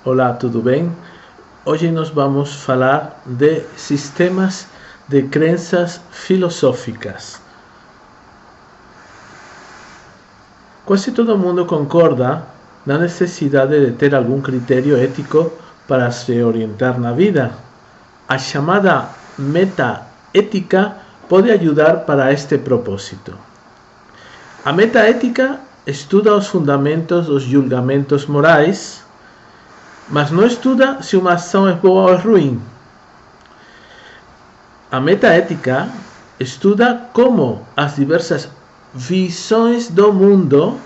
Olá, tudo bem? Hoje nós vamos falar de sistemas de crenças filosóficas. Quase todo mundo concorda na necessidade de ter algum critério ético para se orientar na vida. A chamada metaética pode ajudar para este propósito. A metaética estuda os fundamentos dos julgamentos morais, mas não estuda se uma ação é boa ou é ruim. A metaética estuda como as diversas visões do mundo,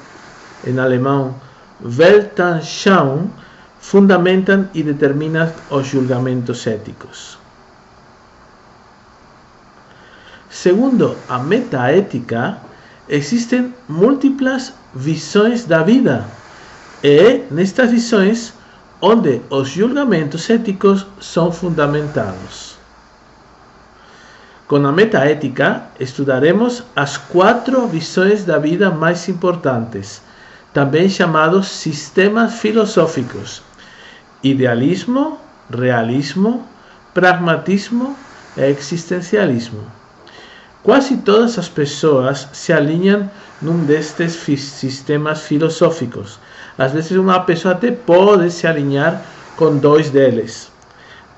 em alemão Weltanschauung, fundamentam e determinam os julgamentos éticos. Segundo a metaética, existem múltiplas visões da vida, e nestas visões onde os julgamentos éticos são fundamentados. Com a metaética, estudaremos as 4 visões da vida mais importantes, também chamados sistemas filosóficos: idealismo, realismo, pragmatismo e existencialismo. Quase todas as pessoas se alinham num destes sistemas filosóficos. Às vezes uma pessoa até pode se alinhar com 2 deles.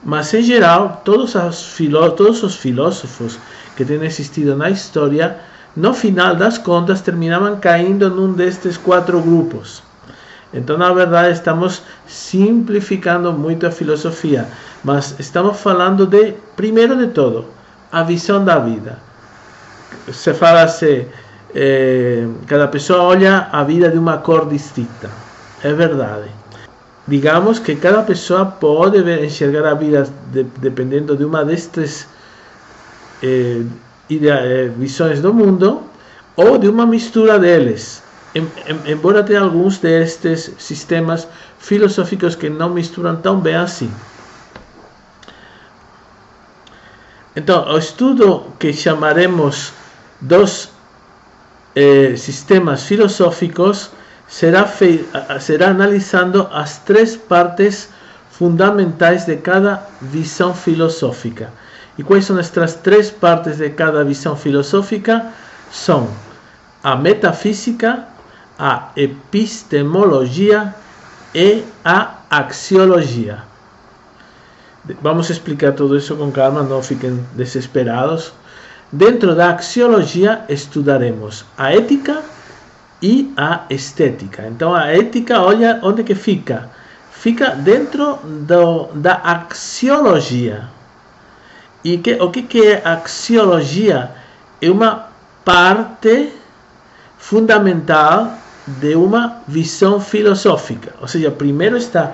Mas, em geral, todos os filósofos que têm existido na história, no final das contas, terminavam caindo num destes 4 grupos. Então, na verdade, estamos simplificando muito a filosofia. Mas estamos falando de, primeiro de todo, a visão da vida. Se fala assim, cada pessoa olha a vida de uma cor distinta. É verdade. Digamos que cada pessoa pode enxergar a vida dependendo de uma destas visões do mundo ou de uma mistura deles. Embora tenha alguns destes sistemas filosóficos que não misturam tão bem assim. Então, o estudo que chamaremos dos sistemas filosóficos será analisando as 3 partes fundamentais de cada visão filosófica. E quais são estas 3 partes de cada visão filosófica? São a metafísica, a epistemologia e a axiologia. Vamos explicar tudo isso com calma, não fiquem desesperados. Dentro da axiologia estudaremos a ética e a estética. Então a ética, olha onde que fica. Fica dentro da axiologia. E o que é axiologia? É uma parte fundamental de uma visão filosófica. Ou seja, primeiro está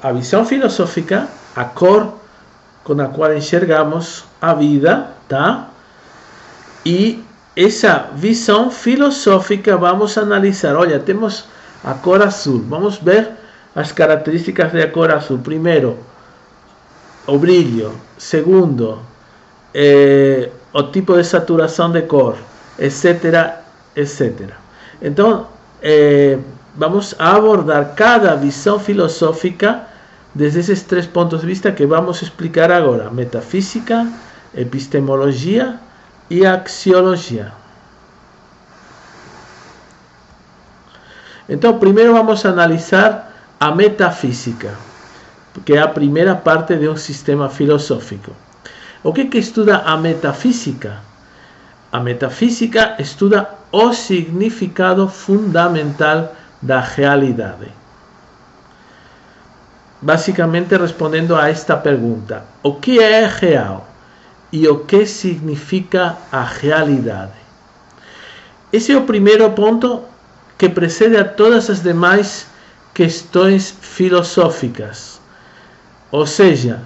a visão filosófica, a cor com a qual enxergamos a vida, tá? E essa visão filosófica vamos analisar. Olha, temos a cor azul. Vamos ver as características da cor azul. Primeiro, o brilho. Segundo, o tipo de saturação de cor, etc, etc. Então, vamos abordar cada visão filosófica desde esses 3 pontos de vista que vamos explicar agora: metafísica, epistemologia e axiologia. Então, primeiro vamos analisar a metafísica, que é a primeira parte de um sistema filosófico. O que estuda a metafísica? A metafísica estuda o significado fundamental da realidade. Basicamente respondendo a esta pergunta: o que é real? E o que significa a realidade? Esse é o primeiro ponto que precede a todas as demais questões filosóficas. Ou seja,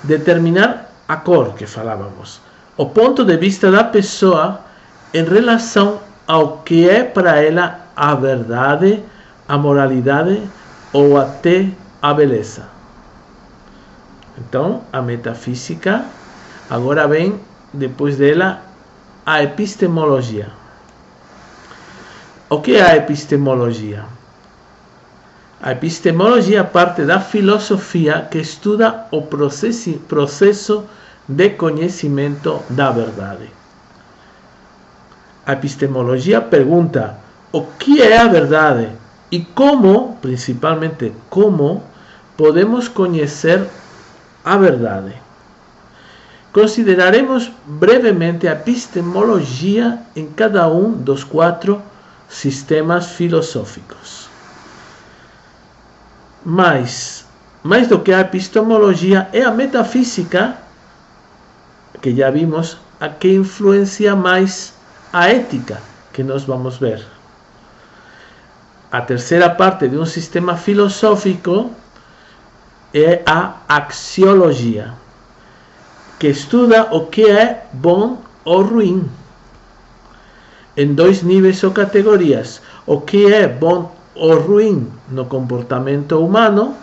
determinar a cor que falávamos, o ponto de vista da pessoa em relação ao que é para ela a verdade, a moralidade ou até a beleza. Então, a metafísica. Agora vem, depois dela, a epistemologia. O que é a epistemologia? A epistemologia parte da filosofia que estuda o processo de conhecimento da verdade. A epistemologia pergunta o que é a verdade e como, principalmente como, podemos conhecer a verdade. Consideraremos brevemente a epistemologia em cada um dos 4 sistemas filosóficos. Mais do que a epistemologia, é a metafísica, que já vimos, a que influencia mais a ética, que nós vamos ver. A terceira parte de um sistema filosófico é a axiologia, que estuda o que é bom ou ruim, em 2 níveis ou categorias: o que é bom ou ruim no comportamento humano,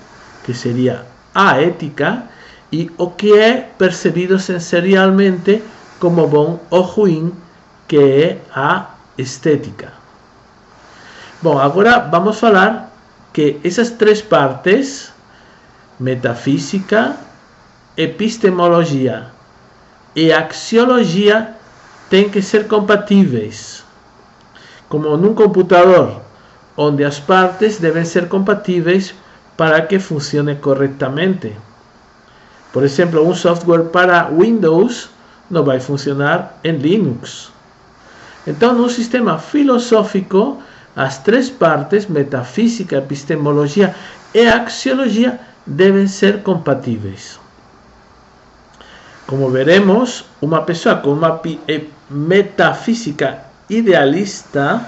que seria a ética, e o que é percebido sensorialmente como bom ou ruim, que é a estética. Bom, agora vamos falar que essas 3 partes, metafísica, epistemologia e axiologia, têm que ser compatíveis, como num computador, onde as partes devem ser compatíveis para que funcione corretamente. Por exemplo, um software para Windows não vai funcionar em Linux. Então, num sistema filosófico, as 3 partes, metafísica, epistemologia e axiologia, devem ser compatíveis. Como veremos, uma pessoa com uma metafísica idealista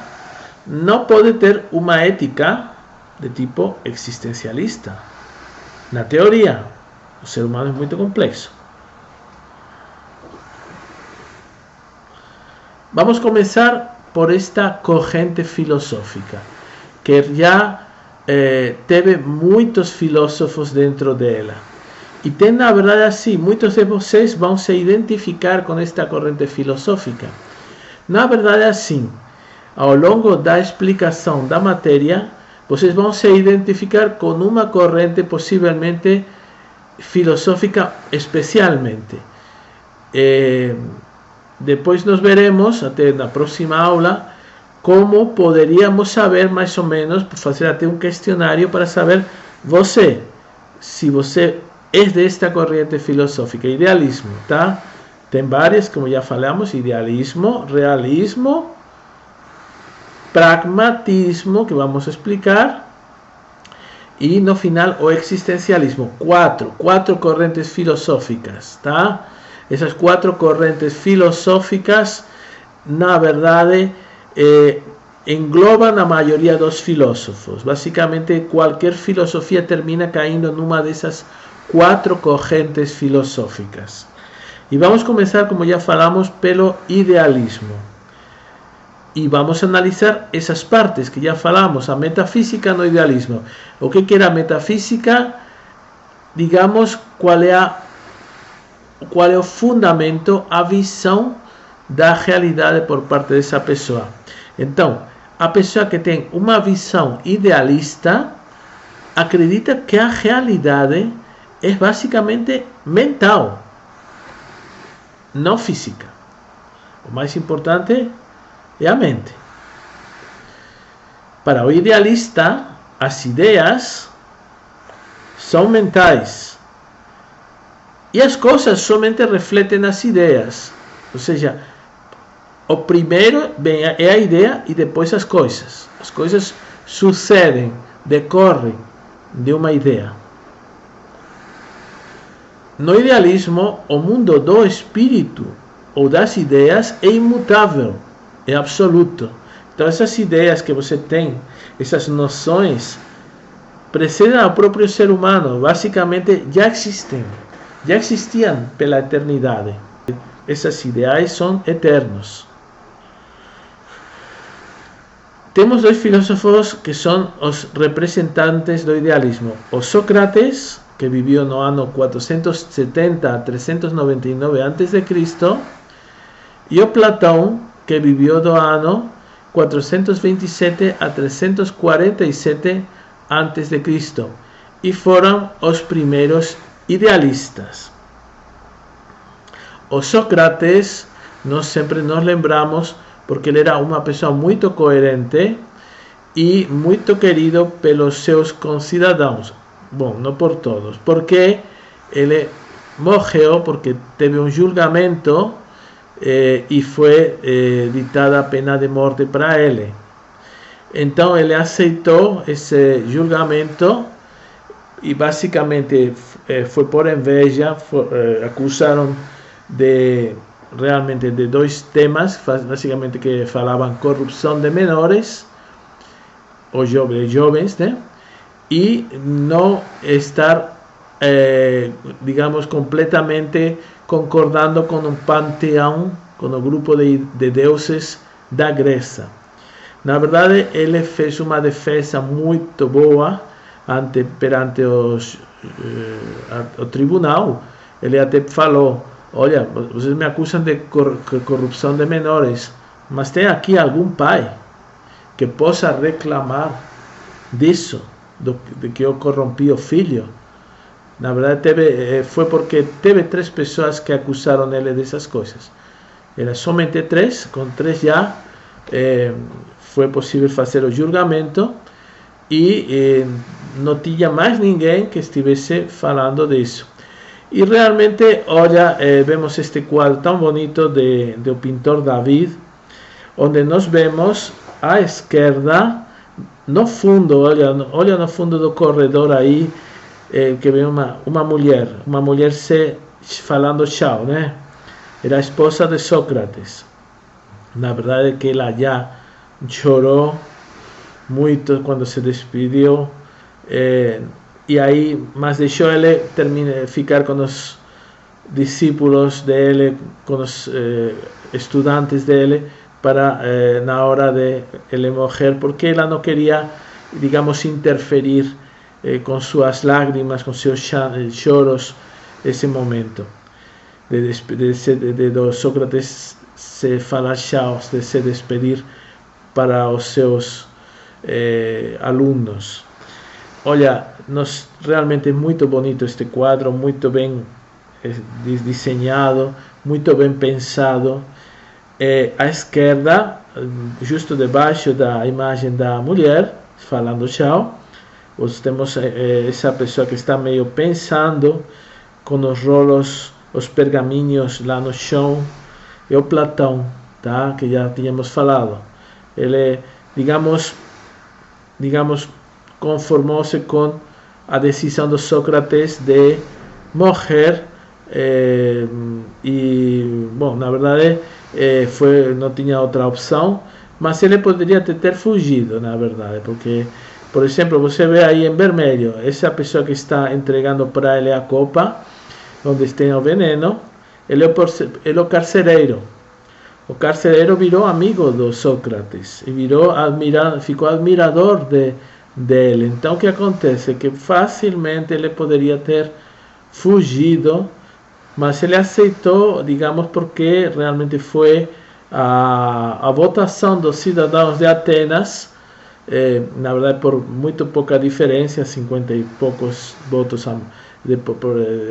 não pode ter uma ética de tipo existencialista. Na teoria, o ser humano é muito complexo. Vamos começar por esta corrente filosófica, que já teve muitos filósofos dentro dela. E tem, na verdade, assim, muitos de vocês vão se identificar com esta corrente filosófica. Na verdade, assim, ao longo da explicação da matéria, vocês vão se identificar com uma corrente possivelmente filosófica especialmente. Depois nós veremos, até na próxima aula, como poderíamos saber mais ou menos, fazer até um questionário para saber se você é desta corrente filosófica. Idealismo, tá? Tem várias, como já falamos: idealismo, realismo, pragmatismo, que vamos explicar, e no final o existencialismo. Quatro correntes filosóficas, tá? Essas 4 correntes filosóficas, na verdade, englobam a maioria dos filósofos. Basicamente, qualquer filosofia termina caindo numa dessas 4 correntes filosóficas. E vamos começar, como já falamos, pelo idealismo. E vamos analisar essas partes que já falamos, a metafísica no idealismo. O que era a metafísica? Digamos, qual é o fundamento, a visão da realidade por parte dessa pessoa. Então, a pessoa que tem uma visão idealista acredita que a realidade é basicamente mental, não física. O mais importante é a mente. Para o idealista, as ideias são mentais. E as coisas somente refletem as ideias. Ou seja, o primeiro é a ideia e depois as coisas. As coisas sucedem, decorrem de uma ideia. No idealismo, o mundo do espírito ou das ideias é imutável, é absoluto. Então, essas ideias que você tem, essas noções, precedem ao próprio ser humano. Basicamente, já existiam pela eternidade. Esses ideais são eternos. Temos 2 filósofos que são os representantes do idealismo. O Sócrates, que viveu no ano 470 a 399 a.C., e o Platão, que viveu do ano 427 a 347 antes de Cristo e foram os primeiros idealistas. O Sócrates, nós sempre nos lembramos porque ele era uma pessoa muito coerente e muito querido pelos seus concidadãos. Bom, não por todos, porque ele morreu porque teve um julgamento e foi ditada a pena de morte para ele. Então ele aceitou esse julgamento e basicamente foi por inveja, acusaram realmente de dois temas, basicamente que falavam corrupção de menores, ou jovens, né? E não estar, digamos, completamente concordando com um panteão, com o grupo de deuses da Grécia. Na verdade, ele fez uma defesa muito boa perante o tribunal. Ele até falou: olha, vocês me acusam de corrupção de menores, mas tem aqui algum pai que possa reclamar disso, de que eu corrompi o filho? Na verdade, foi porque teve 3 pessoas que acusaram ele dessas coisas. Era somente 3, com 3 já foi possível fazer o julgamento e não tinha mais ninguém que estivesse falando disso. E realmente, olha, vemos este quadro tão bonito do pintor David, onde nós vemos à esquerda, no fundo, olha no fundo do corredor aí, que vem uma mulher falando tchau, né? Era a esposa de Sócrates. Na verdade que ela já chorou muito quando se despediu, e aí, mas deixou ele ficar com os discípulos dele, com os estudantes dele, para na hora de ele morrer, porque ela não queria, digamos, interferir com suas lágrimas, com seus choros, esse momento de Sócrates se falar tchau, de se despedir para os seus alunos. Olha, realmente muito bonito este quadro, muito bem desenhado, muito bem pensado. À esquerda, justo debaixo da imagem da mulher falando tchau, nós temos essa pessoa que está meio pensando, com os rolos, os pergaminhos lá no chão. É o Platão, tá? Que já tínhamos falado. Ele, digamos, conformou-se com a decisão de Sócrates de morrer, e, bom, na verdade, não tinha outra opção, mas ele poderia ter fugido, na verdade, porque, por exemplo, você vê aí em vermelho, essa pessoa que está entregando para ele a copa, onde tem o veneno, ele é o carcereiro. O carcereiro virou amigo do Sócrates e ficou admirador dele. Então, o que acontece? Que facilmente ele poderia ter fugido, mas ele aceitou, digamos, porque realmente foi a votação dos cidadãos de Atenas, na verdade por muito pouca diferença, 50 e poucos votos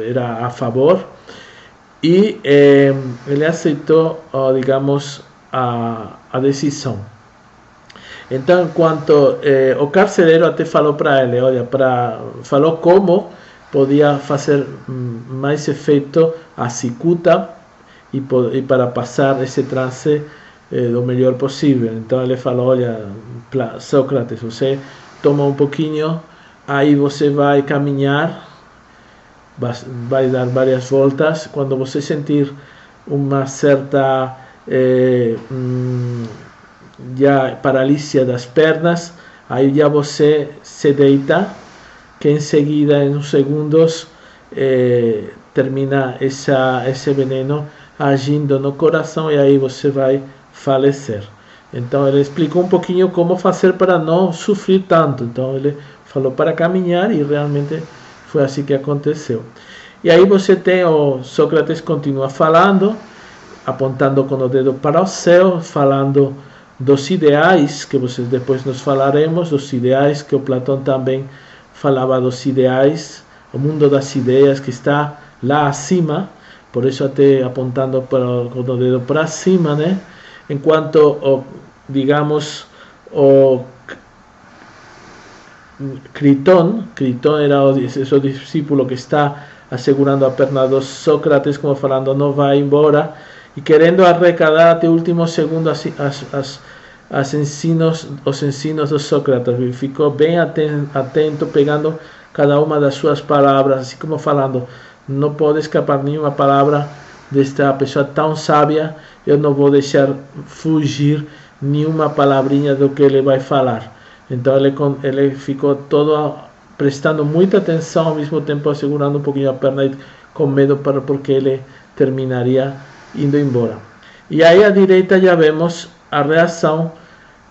era a favor, e ele aceitou, digamos, a decisão. Então, enquanto o carcereiro até falou para ele, olha, falou como podia fazer mais efeito a cicuta e para passar esse trance do melhor possível. Então ele falou: olha, Sócrates, você toma um pouquinho, aí você vai caminhar, vai dar várias voltas. Quando você sentir uma certa já paralisia das pernas, aí já você se deita, que em seguida, em uns segundos, termina esse veneno agindo no coração e aí você vai falecer. Então ele explicou um pouquinho como fazer para não sofrer tanto. Então ele falou para caminhar e realmente foi assim que aconteceu. E aí você tem o Sócrates continua falando, apontando com o dedo para o céu, falando dos ideais, que vocês depois nos falaremos, dos ideais, que o Platão também falava dos ideais, o mundo das ideias que está lá acima, por isso até apontando com o dedo para cima, né? Enquanto, digamos, o Critón era esse discípulo que está assegurando a perna do Sócrates, como falando, não vai embora, e querendo arrecadar até o último segundo os ensinos do Sócrates. Ele ficou bem atento, pegando cada uma das suas palavras, assim como falando, não pode escapar nenhuma palavra desta pessoa tão sábia, eu não vou deixar fugir nenhuma palavrinha do que ele vai falar. Então ele ficou todo prestando muita atenção, ao mesmo tempo segurando um pouquinho a perna e com medo porque ele terminaria indo embora. E aí à direita já vemos a reação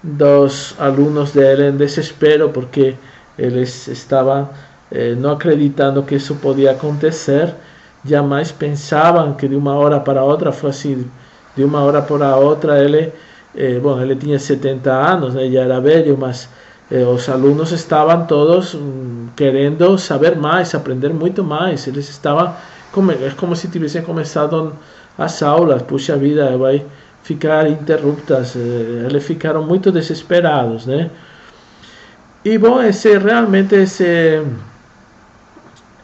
dos alunos dele em desespero, porque eles estavam não acreditando que isso podia acontecer, jamais pensavam que de uma hora para outra fosse, de uma hora para outra, ele tinha 70 anos, né, já era velho, mas os alunos estavam todos querendo saber mais, aprender muito mais. Eles estavam, como se tivessem começado as aulas, puxa vida, vai ficar interruptas. Eles ficaram muito desesperados, né? E bom, realmente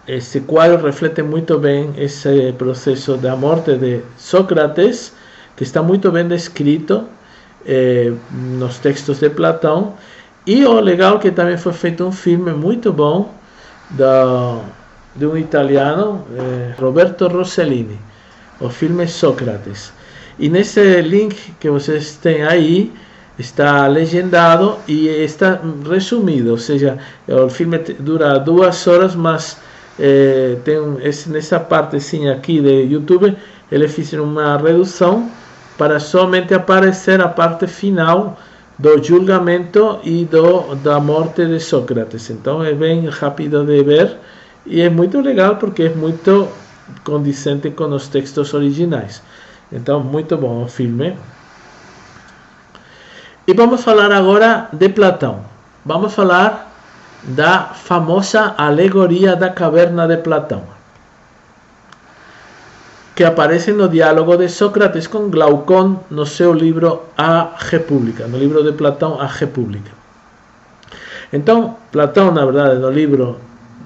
esse quadro reflete muito bem esse processo da morte de Sócrates, que está muito bem descrito nos textos de Platão. E o legal que também foi feito um filme muito bom de um italiano, Roberto Rossellini, o filme Sócrates. E nesse link que vocês têm aí, está legendado e está resumido, ou seja, o filme dura 2 horas, mas nessa partezinha aqui de YouTube, eles fizeram uma redução para somente aparecer a parte final do julgamento e da morte de Sócrates. Então é bem rápido de ver e é muito legal porque é muito condizente com os textos originais. Então, muito bom o filme. E vamos falar agora de Platão. Vamos falar da famosa alegoria da caverna de Platão, que aparece no diálogo de Sócrates com Glaucón no seu livro A República, no livro de Platão, A República. Então, Platão, na verdade, no livro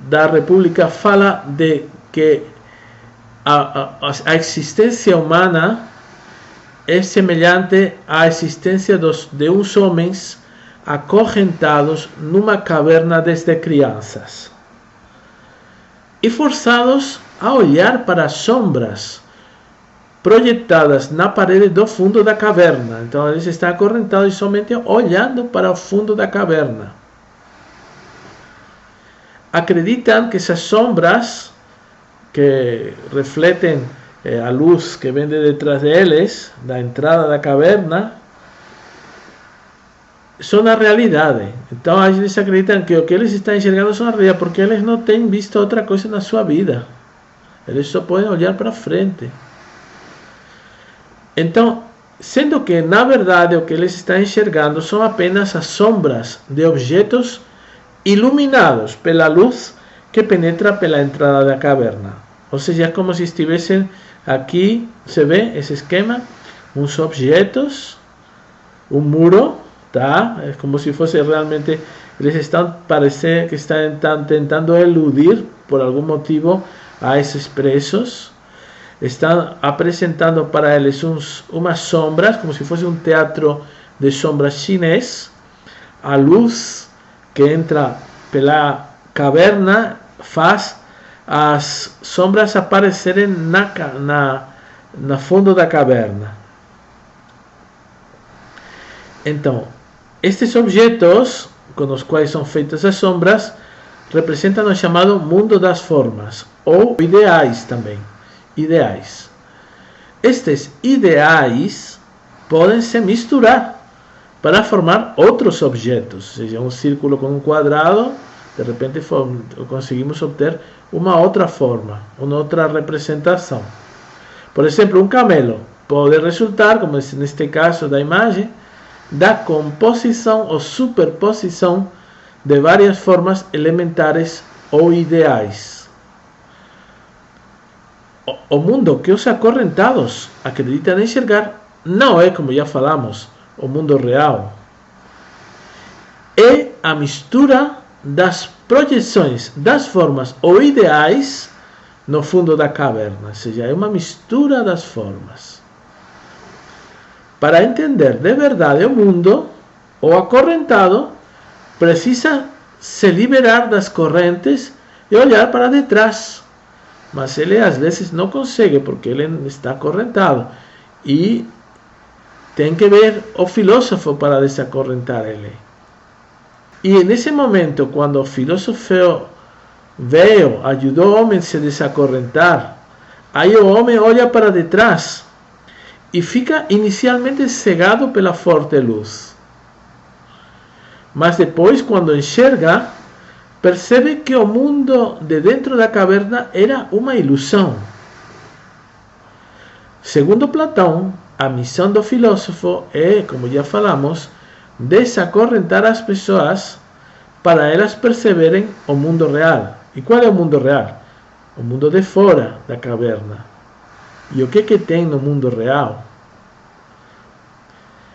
da República, fala de que a existência humana é semelhante à existência de uns homens acorrentados numa caverna desde crianças e forçados a olhar para as sombras projetadas na parede do fundo da caverna. Então eles estão acorrentados e somente olhando para o fundo da caverna. Acreditam que essas sombras que refletem a luz que vem de detrás deles, da entrada da caverna, são a realidade. Então eles acreditam que o que eles estão enxergando são a realidade, porque eles não têm visto outra coisa na sua vida. Eles só podem olhar para frente. Então, sendo que na verdade o que eles estão enxergando são apenas as sombras de objetos iluminados pela luz que penetra pela entrada da caverna. Ou seja, é como se estivessem aqui, se vê esse esquema, uns objetos, um muro, tá? É como se fosse realmente, eles estão, parece que estão tentando eludir, por algum motivo, a esses presos. Estão apresentando para eles umas sombras, como se fosse um teatro de sombras chinês. A luz que entra pela caverna faz as sombras aparecerem no fundo da caverna. Então, estes objetos com os quais são feitas as sombras representam o chamado mundo das formas, ou ideais também. Ideais. Estes ideais podem se misturar para formar outros objetos, ou seja, um círculo com um quadrado, de repente conseguimos obter uma outra forma, uma outra representação. Por exemplo, um camelo pode resultar, como neste caso da imagem, da composição ou superposição de várias formas elementares ou ideais. O mundo que os acorrentados acreditam enxergar não é, como já falamos, o mundo real. É a mistura das projeções das formas ou ideais no fundo da caverna, ou seja, é uma mistura das formas. Para entender de verdade o mundo, o acorrentado precisa se liberar das correntes e olhar para detrás. Mas ele às vezes não consegue porque ele está acorrentado. E tem que ver o filósofo para desacorrentar ele. E nesse momento, quando o filósofo veio, ajudou o homem a se desacorrentar, aí o homem olha para detrás e fica inicialmente cegado pela forte luz. Mas depois, quando enxerga, percebe que o mundo de dentro da caverna era uma ilusão. Segundo Platão, a missão do filósofo é, como já falamos, desacorrentar as pessoas para elas perceberem o mundo real. E qual é o mundo real? O mundo de fora da caverna. E o que tem no mundo real?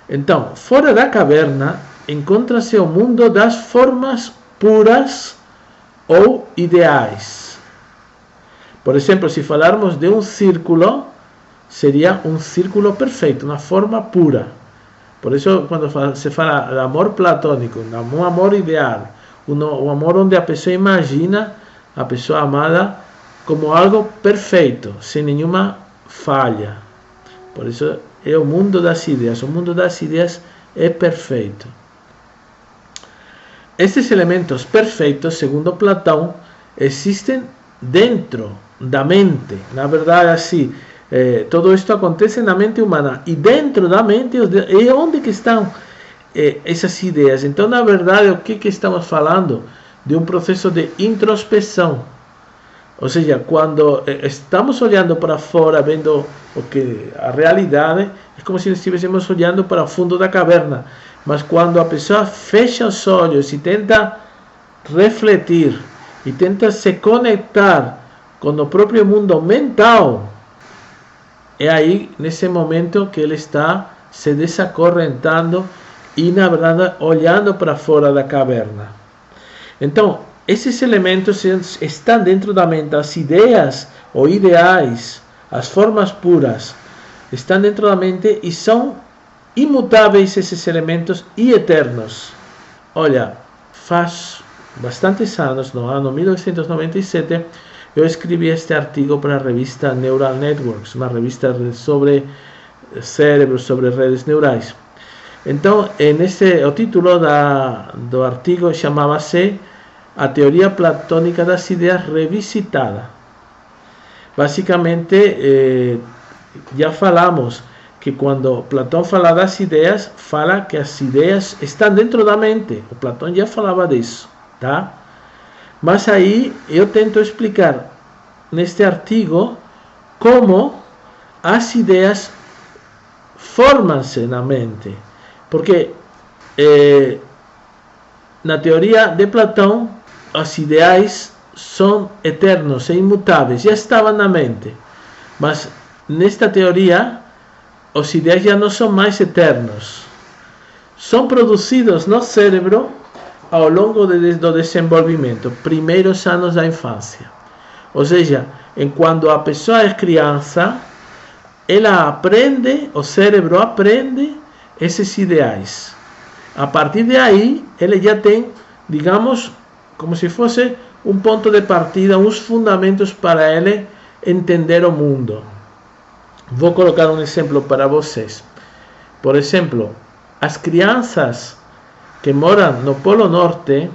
Então, fora da caverna, encontra-se o mundo das formas puras ou ideais. Por exemplo, se falarmos de um círculo, seria um círculo perfeito, uma forma pura. Por isso, quando se fala de amor platônico, um amor ideal, um amor onde a pessoa imagina a pessoa amada como algo perfeito, sem nenhuma falha. Por isso, é o mundo das ideias. O mundo das ideias é perfeito. Estes elementos perfeitos, segundo Platão, existem dentro da mente. Na verdade, assim, todo isto acontece na mente humana. E dentro da mente é onde que estão essas ideias. Então, na verdade, o que estamos falando? De um processo de introspecção. Ou seja, quando estamos olhando para fora, vendo a realidade, é como se estivéssemos olhando para o fundo da caverna. Mas quando a pessoa fecha os olhos e tenta refletir, e tenta se conectar com o próprio mundo mental, é aí, nesse momento, que ele está se desacorrentando e, na verdade, olhando para fora da caverna. Então, esses elementos estão dentro da mente. As ideias ou ideais, as formas puras, estão dentro da mente e são imutáveis esses elementos e eternos. Olha, faz bastantes anos, no ano 1997, eu escrevi este artigo para a revista Neural Networks, uma revista sobre cérebros, sobre redes neurais. Então, o título do artigo chamava-se A Teoria Platônica das Ideias Revisitada. Basicamente, já falamos que quando Platão fala das ideias, fala que as ideias estão dentro da mente. O Platão já falava disso, tá? Mas aí eu tento explicar neste artigo como as ideias formam-se na mente. Porque na teoria de Platão, os ideais são eternos e imutáveis, já estavam na mente. Mas nesta teoria, os ideais já não são mais eternos. São produzidos no cérebro ao longo do desenvolvimento, primeiros anos da infância. Ou seja, enquanto a pessoa é criança, ela aprende, o cérebro aprende esses ideais. A partir de aí, ele já tem, digamos, como se fosse um ponto de partida, uns fundamentos para ele entender o mundo. Vou colocar um exemplo para vocês. Por exemplo, as crianças que moram no Polo Norte,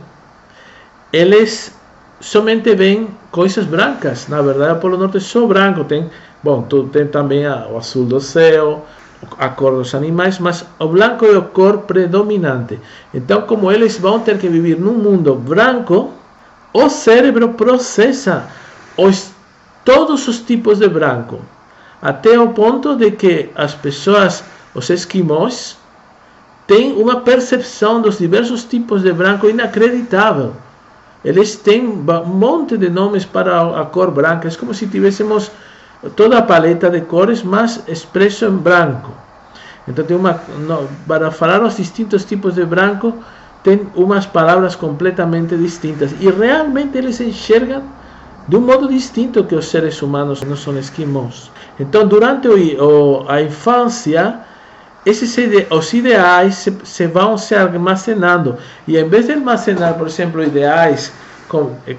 eles somente veem coisas brancas. Na verdade, o Polo Norte é só branco. Tem também o azul do céu, a cor dos animais, mas o branco é a cor predominante. Então, como eles vão ter que viver num mundo branco, o cérebro processa todos os tipos de branco, até o ponto de que as pessoas, os esquimós, têm uma percepção dos diversos tipos de branco inacreditável. Eles têm um monte de nomes para a cor branca. É como se tivéssemos toda a paleta de cores, mas expresso em branco. Então, para falar os distintos tipos de branco, tem umas palavras completamente distintas. E realmente eles enxergam de um modo distinto que os seres humanos não são esquimós. Então, durante a infância, os ideais vão se armazenando. E em vez de armazenar, por exemplo, ideais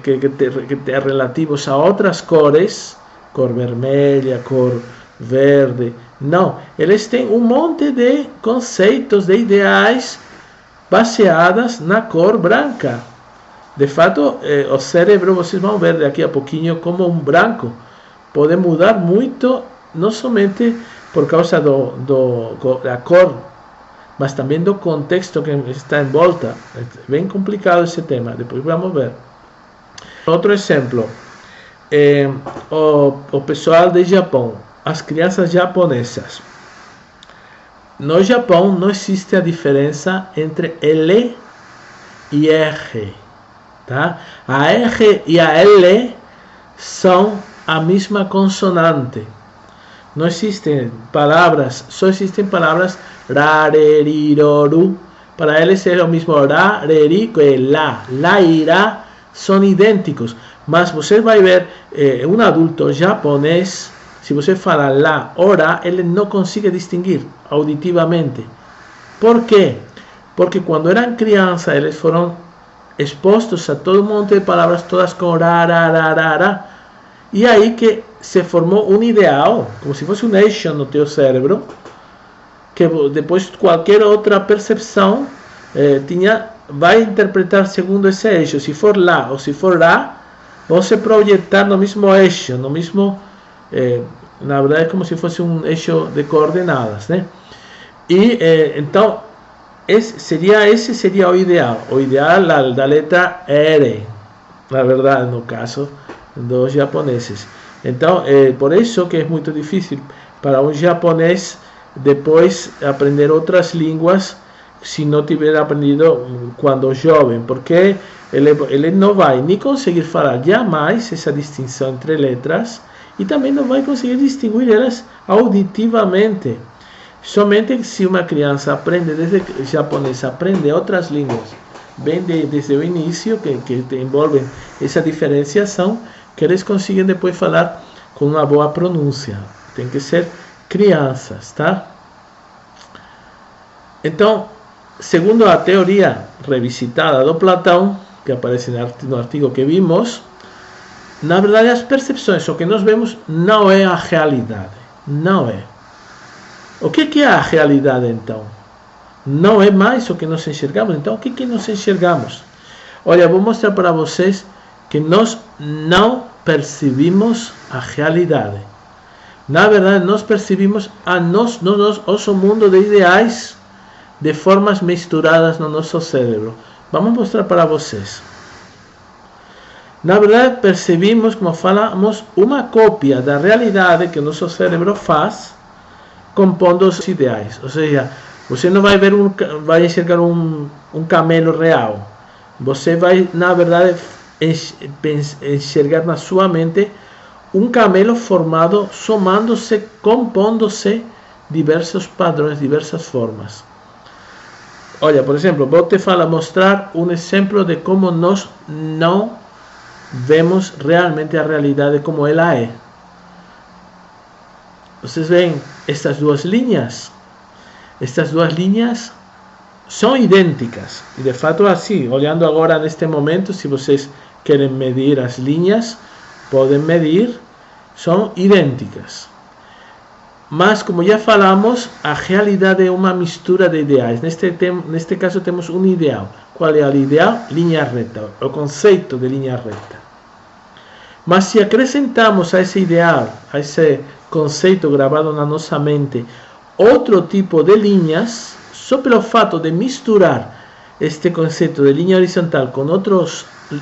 que relativos a outras cores, cor vermelha, cor verde, não. Eles têm um monte de conceitos, de ideais baseadas na cor branca. De fato, o cérebro, vocês vão ver daqui a pouquinho como um branco pode mudar muito, não somente por causa da cor, mas também do contexto que está em volta. É bem complicado esse tema, depois vamos ver. Outro exemplo, o pessoal de Japão, as crianças japonesas. No Japão não existe a diferença entre L e R. Tá? A R e a L são a mesma consonante. Não existem palavras, só existem palavras rareriroru. Para eles é o mesmo rareri que lá. Lá e lá são idênticos. Mas você vai ver um adulto japonês, se você fala lá ou lá, ele não consegue distinguir auditivamente. Por quê? Porque quando eram crianças, eles foram expostos a todo um monte de palavras, todas com ra. E aí que se formou um ideal, como se fosse um eixo no teu cérebro, que depois qualquer outra percepção vai interpretar segundo esse eixo. Se for lá ou se for lá, vão se projetar no mesmo eixo, no mesmo, na verdade é como se fosse um eixo de coordenadas, né? E então esse seria o ideal da letra R, na verdade, no caso dos japoneses. Então, por isso que é muito difícil para um japonês depois aprender outras línguas se não tiver aprendido quando jovem, porque ele não vai nem conseguir falar jamais essa distinção entre letras e também não vai conseguir distinguir elas auditivamente. Somente se uma criança aprende desde japonês, aprende outras línguas, bem desde o início, que envolvem essa diferenciação, que eles conseguem depois falar com uma boa pronúncia. Tem que ser crianças, tá? Então, segundo a teoria revisitada do Platão, que aparece no artigo que vimos, na verdade as percepções, o que nós vemos, não é a realidade. Não é. O que é a realidade, então? Não é mais o que nós enxergamos. Então, o que nós enxergamos? Olha, vou mostrar para vocês que nós não percebemos a realidade. Na verdade, nós percebemos nosso mundo de ideais de formas misturadas no nosso cérebro. Vamos mostrar para vocês. Na verdade, percebemos, como falamos, uma cópia da realidade que o nosso cérebro faz compondo os ideais. Ou seja, você não vai enxergar um camelo real. Você vai, na verdade, enxergar na sua mente um camelo formado, somando-se, compondo-se diversos padrões, diversas formas. Olha, por exemplo, vou te mostrar um exemplo de como nós não vemos realmente a realidade como ela é. Vocês veem estas duas linhas? Estas duas linhas são idênticas. E de fato, assim, olhando agora neste momento, se vocês querem medir as linhas, podem medir, são idênticas. Mas, como já falamos, a realidade é uma mistura de ideais. Neste caso, temos um ideal. Qual é o ideal? Linha reta, o conceito de linha reta. Mas se acrescentamos a esse ideal, a esse conceito gravado na nossa mente, outro tipo de linhas, só pelo fato de misturar este conceito de linha horizontal com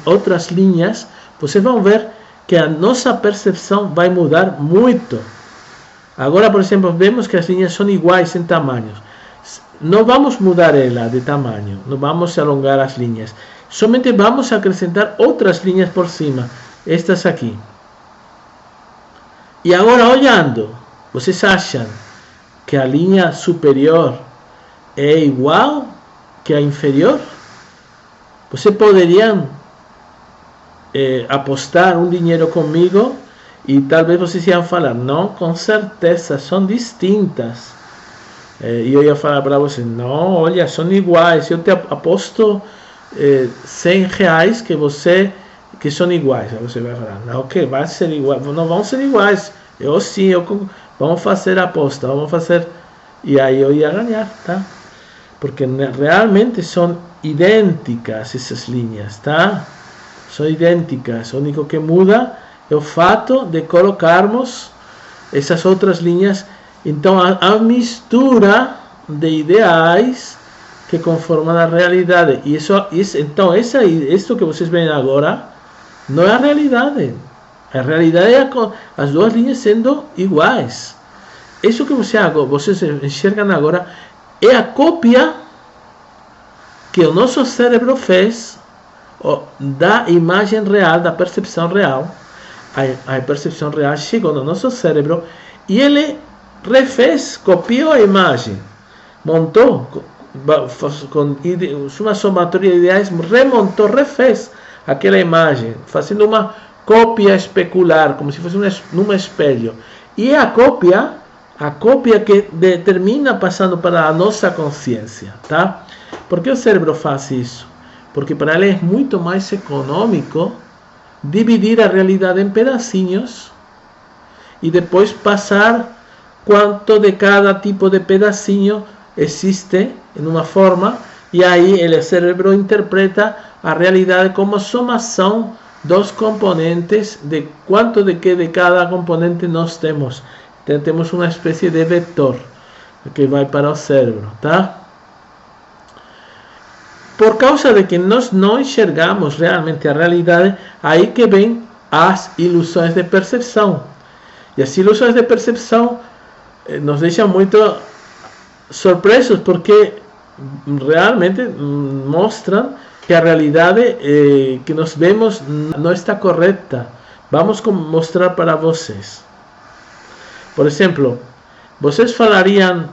outras linhas, vocês vão ver que a nossa percepção vai mudar muito. Agora, por exemplo, vemos que as linhas são iguais em tamanhos. no vamos mudar ela de tamanho, não vamos alongar as linhas, somente vamos acrescentar outras linhas por cima, estas aqui. E agora, olhando, vocês acham que a linha superior é igual que a inferior? Vocês poderiam apostar um dinheiro comigo e talvez vocês iam falar, não, com certeza, são distintas. E eu ia falar para vocês, não, olha, são iguais, eu te aposto R$100 que são iguais. Aí você vai falar, não, que vai ser igual, não vão ser iguais. Eu sim, vamos fazer a aposta, vamos fazer, e aí eu ia ganhar, tá? Porque realmente são idênticas essas linhas, tá? São idênticas, o único que muda é o fato de colocarmos essas outras linhas. Então a mistura de ideais que conformam a realidade. E então isso que vocês veem agora não é a realidade. A realidade é as duas linhas sendo iguais. Isso que vocês enxergam agora é a cópia que o nosso cérebro fez da imagem real, da percepção real. A percepção real chegou no nosso cérebro e ele refez, copiou a imagem, montou com uma somatória de ideais, remontou, refez aquela imagem, fazendo uma cópia especular, como se fosse num espelho. E é a cópia que termina passando para a nossa consciência, tá? Por que o cérebro faz isso? Porque para ele é muito mais econômico dividir a realidade em pedacinhos e depois passar quanto de cada tipo de pedacinho existe em uma forma, e aí o cérebro interpreta a realidade como somação dos componentes, de quanto de cada componente nós temos. Então temos uma espécie de vetor que vai para o cérebro, tá? Por causa de que nós não enxergamos realmente a realidade, aí que vem as ilusões de percepção. E as ilusões de percepção nos deixam muito surpresos, porque realmente mostram que a realidade que nós vemos não está correta. Vamos mostrar para vocês. Por exemplo, vocês falariam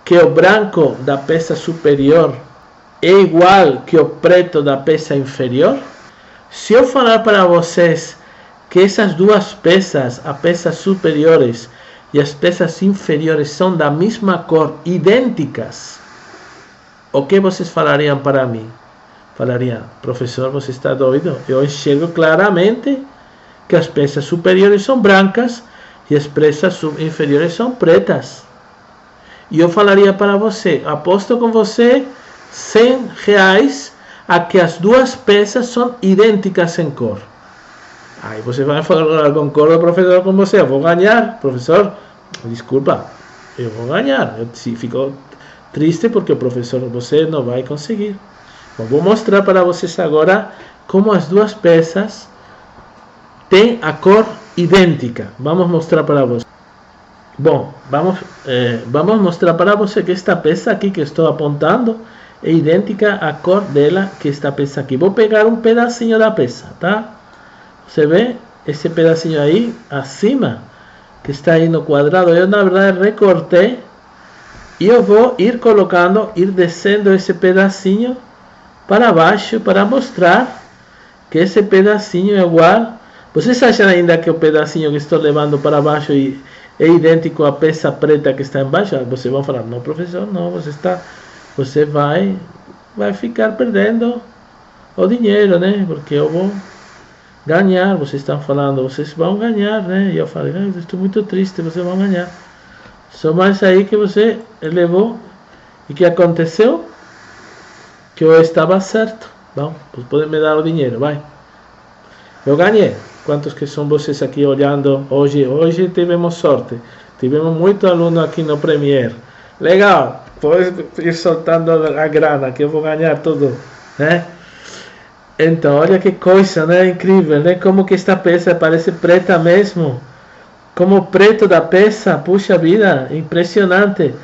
que o branco da peça superior é igual que o preto da peça inferior? Se eu falar para vocês que essas duas peças, as peças superiores e as peças inferiores, são da mesma cor, idênticas, o que vocês falariam para mim? Falariam, professor, você está doido? Eu enxergo claramente que as peças superiores são brancas e as peças inferiores são pretas. E eu falaria para você, aposto com você R$100 a que as duas peças são idênticas em cor. Aí você vai falar, concordo, professor, com você, eu vou ganhar, professor, desculpa, eu vou ganhar. Eu fico triste porque o professor, você não vai conseguir. Eu vou mostrar para vocês agora como as duas peças têm a cor idêntica. Vamos mostrar para vocês. Bom, vamos mostrar para você que esta peça aqui que estou apontando é idêntica à cor dela que esta peça aqui. Vou pegar um pedacinho da peça, tá? Você vê esse pedacinho aí acima, que está aí no quadrado? Eu na verdade recortei e eu vou ir colocando, ir descendo esse pedacinho para baixo para mostrar que esse pedacinho é igual. Vocês acham ainda que o pedacinho que estou levando para baixo é idêntico à peça preta que está embaixo? Vocês vão falar, não, professor, não, você vai ficar perdendo o dinheiro, né? Porque eu vou ganhar. Vocês estão falando, vocês vão ganhar, né? E eu falei, estou muito triste, vocês vão ganhar. Só mais aí que você levou. E que aconteceu? Que eu estava certo. Bom, pues podem me dar o dinheiro, vai. Eu ganhei. Quantos que são vocês aqui olhando hoje? Hoje tivemos sorte. Tivemos muito aluno aqui no Premiere. Legal. Pode ir soltando a grana que eu vou ganhar tudo, né? Então, olha que coisa, né? Incrível, né? Como que esta peça parece preta mesmo. Como o preto da peça, puxa vida, impressionante.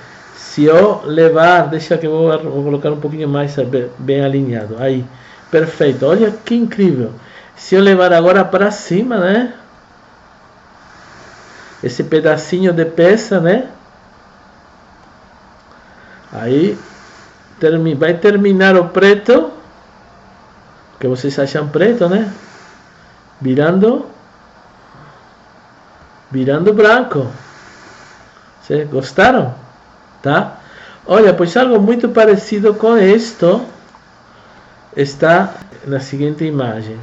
se eu levar, deixa que eu vou colocar um pouquinho mais bem alinhado, aí, perfeito, olha que incrível, se eu levar agora para cima, né, esse pedacinho de peça, né, aí vai terminar o preto, que vocês acham preto, né, virando branco. Vocês gostaram? Tá? Olha, pois algo muito parecido com isto está na seguinte imagem.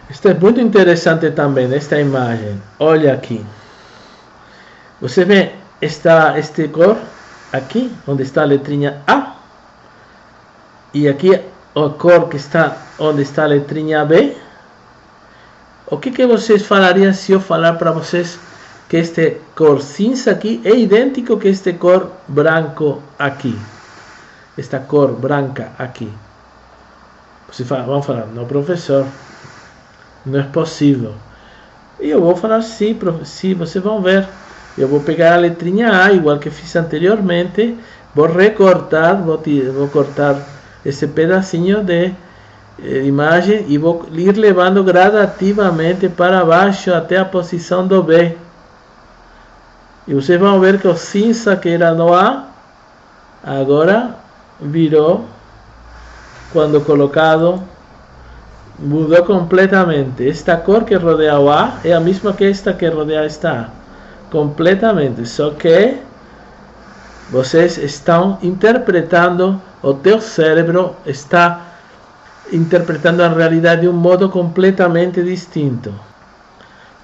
Isto é muito interessante também, esta imagem. Olha aqui. Você vê este cor aqui, onde está a letrinha A. E aqui a cor que está onde está a letrinha B. O que vocês falariam se eu falar para vocês que este cor cinza aqui é idêntico que este cor branco aqui? Esta cor branca aqui. Vocês vão falar, não, professor, não é possível. E eu vou falar, sim, vocês vão ver. Eu vou pegar a letrinha A, igual que fiz anteriormente, vou recortar, vou cortar esse pedacinho de imagem e vou ir levando gradativamente para baixo até a posição do B. E vocês vão ver que o cinza que era no A, agora virou, quando colocado, mudou completamente. Esta cor que rodeia o A é a mesma que esta que rodeia esta A. Completamente. Só que vocês estão interpretando, o teu cérebro está interpretando a realidade de um modo completamente distinto.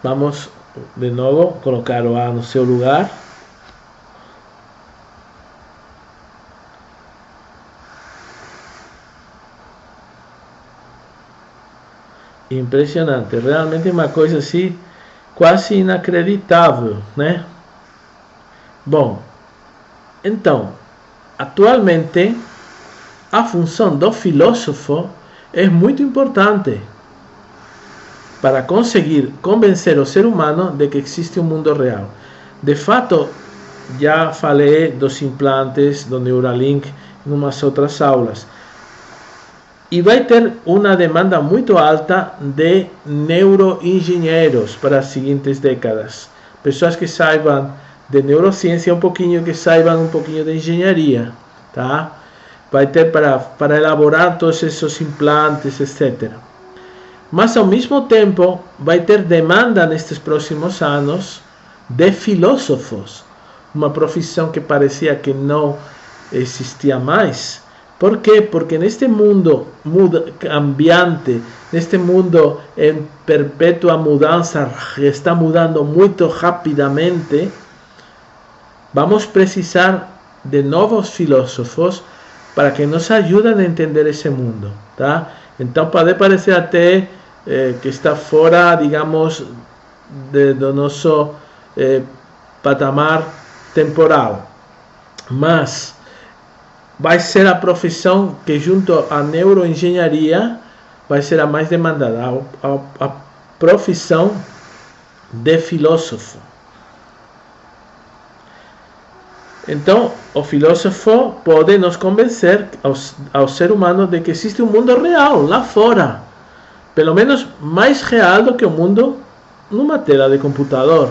Vamos de novo colocar o A no seu lugar. Impressionante, realmente uma coisa assim quase inacreditável, né? Bom, então, atualmente a função do filósofo é muito importante para conseguir convencer o ser humano de que existe um mundo real. De fato, já falei dos implantes do Neuralink em umas outras aulas. E vai ter uma demanda muito alta de neuroengenheiros para as seguintes décadas. Pessoas que saibam de neurociência um pouquinho, que saibam um pouquinho de engenharia, tá? Vai ter para elaborar todos esses implantes, etc. Mas ao mesmo tempo vai ter demanda nestes próximos anos de filósofos, uma profissão que parecia que não existia mais. Por quê? Porque neste mundo cambiante, neste mundo em perpétua mudança, que está mudando muito rapidamente, vamos precisar de novos filósofos para que nos ajudem a entender esse mundo, tá? Então pode parecer até que está fora, digamos, do nosso patamar temporal, mas vai ser a profissão que, junto à neuroengenharia, vai ser a mais demandada, a profissão de filósofo. Então, o filósofo pode nos convencer ao ser humano de que existe um mundo real lá fora, pelo menos mais real do que o mundo numa tela de computador.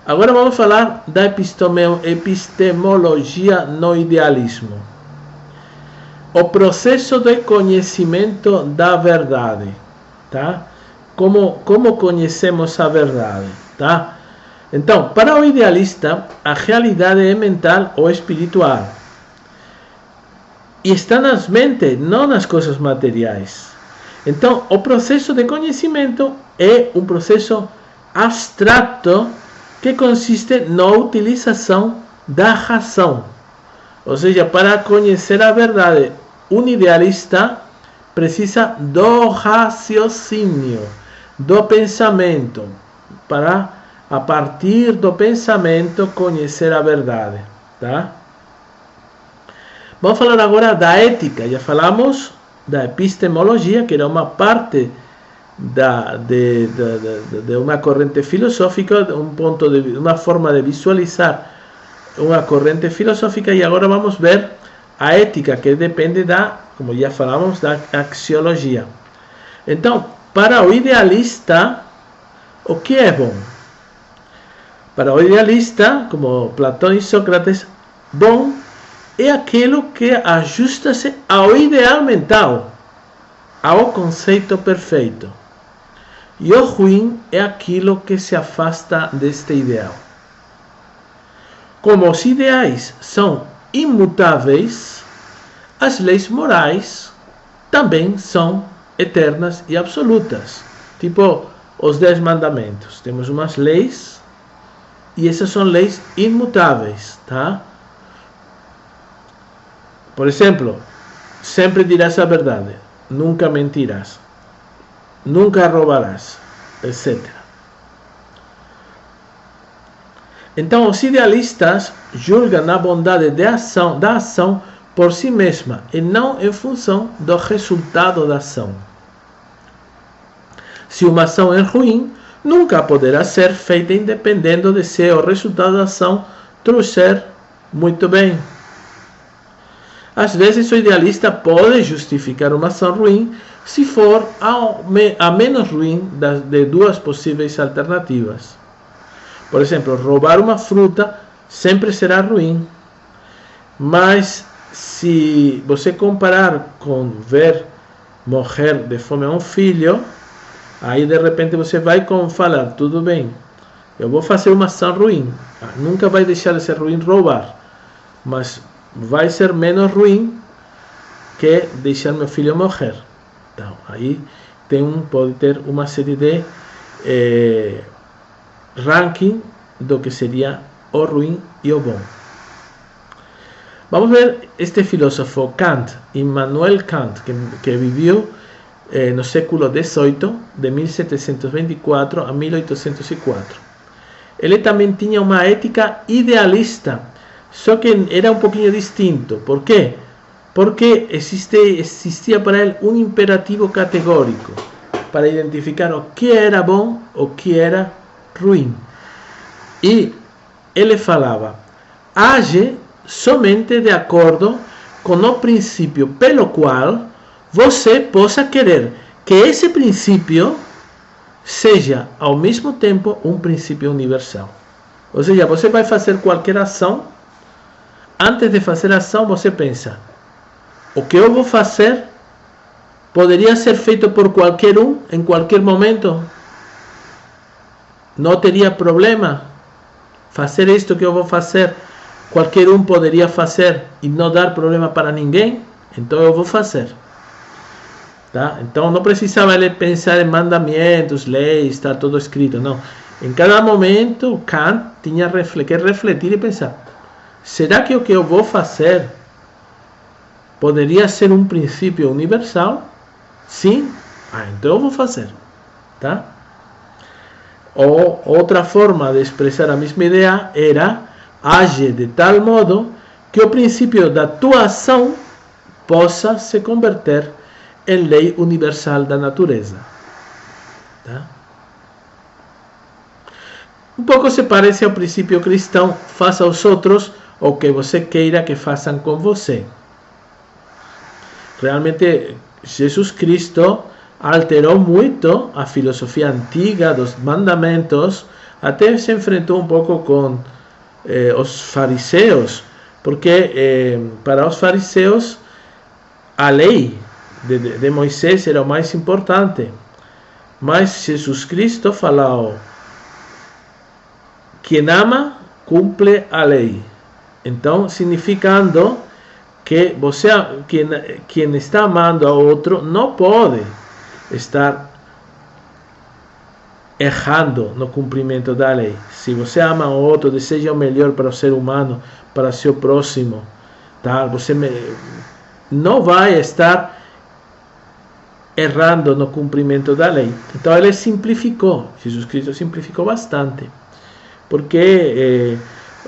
Agora vamos falar da epistemologia no idealismo. O processo de conhecimento da verdade, tá? Como conhecemos a verdade, tá? Então, para o idealista, a realidade é mental ou espiritual. E está nas mentes, não nas coisas materiais. Então, o processo de conhecimento é um processo abstrato que consiste na utilização da razão. Ou seja, para conhecer a verdade, um idealista precisa do raciocínio, do pensamento, para, a partir do pensamento, conhecer a verdade. Tá? Vamos falar agora da ética. Já falamos da epistemologia, que era uma parte de uma corrente filosófica, uma forma de visualizar uma corrente filosófica, e agora vamos ver a ética, que depende como já falamos, da axiologia. Então, para o idealista, o que é bom? Para o idealista, como Platão e Sócrates, bom é aquilo que ajusta-se ao ideal mental, ao conceito perfeito. E o ruim é aquilo que se afasta deste ideal. Como os ideais são imutáveis, as leis morais também são eternas e absolutas. Tipo os 10 mandamentos. Temos umas leis e essas são leis imutáveis, tá? Por exemplo, sempre dirás a verdade, nunca mentirás, nunca roubarás, etc. Então, os idealistas julgam a bondade da ação por si mesma e não em função do resultado da ação. Se uma ação é ruim, nunca poderá ser feita independendo de se o resultado da ação trouxer muito bem. Às vezes, o idealista pode justificar uma ação ruim se for a menos ruim de duas possíveis alternativas. Por exemplo, roubar uma fruta sempre será ruim. Mas se você comparar com ver morrer de fome a um filho, aí de repente você vai falar, tudo bem, eu vou fazer uma ação ruim. Nunca vai deixar de ser ruim roubar, mas vai ser menos ruim que deixar meu filho morrer. Então, aí pode ter uma série de ranking do que seria o ruim e o bom. Vamos ver este filósofo Kant, Immanuel Kant, que viveu no século XVIII, de 1724 a 1804. Ele também tinha uma ética idealista, só que era um pouquinho distinto. Por quê? Porque existia para ele um imperativo categórico para identificar o que era bom, o que era ruim. E ele falava, age somente de acordo com o princípio pelo qual você possa querer que esse princípio seja ao mesmo tempo um princípio universal. Ou seja, você vai fazer qualquer ação, antes de fazer a ação você pensa, o que eu vou fazer poderia ser feito por qualquer um, em qualquer momento? Não teria problema fazer isto que eu vou fazer? Qualquer um poderia fazer e não dar problema para ninguém? Então eu vou fazer. Tá? Então não precisava ele pensar em mandamentos, leis, está tudo escrito. Não. Em cada momento, Kant tinha que refletir e pensar, será que o que eu vou fazer poderia ser um princípio universal? Sim? Então eu vou fazer. Tá? Ou outra forma de expressar a mesma ideia era, age de tal modo que o princípio da tua ação possa se converter em lei universal da natureza. Tá? Um pouco se parece ao princípio cristão, faça aos outros o que você queira que façam com você. Realmente, Jesus Cristo alterou muito a filosofia antiga dos mandamentos, até se enfrentou um pouco com os fariseus, porque para os fariseus a lei de Moisés era o mais importante, mas Jesus Cristo falou, quem ama cumpre a lei. Então, significando que quem está amando a outro não pode estar errando no cumprimento da lei. Se você ama o outro, deseja o melhor para o ser humano, para seu próximo, tá? Você não vai estar errando no cumprimento da lei. Então ele simplificou, Jesus Cristo simplificou bastante, porque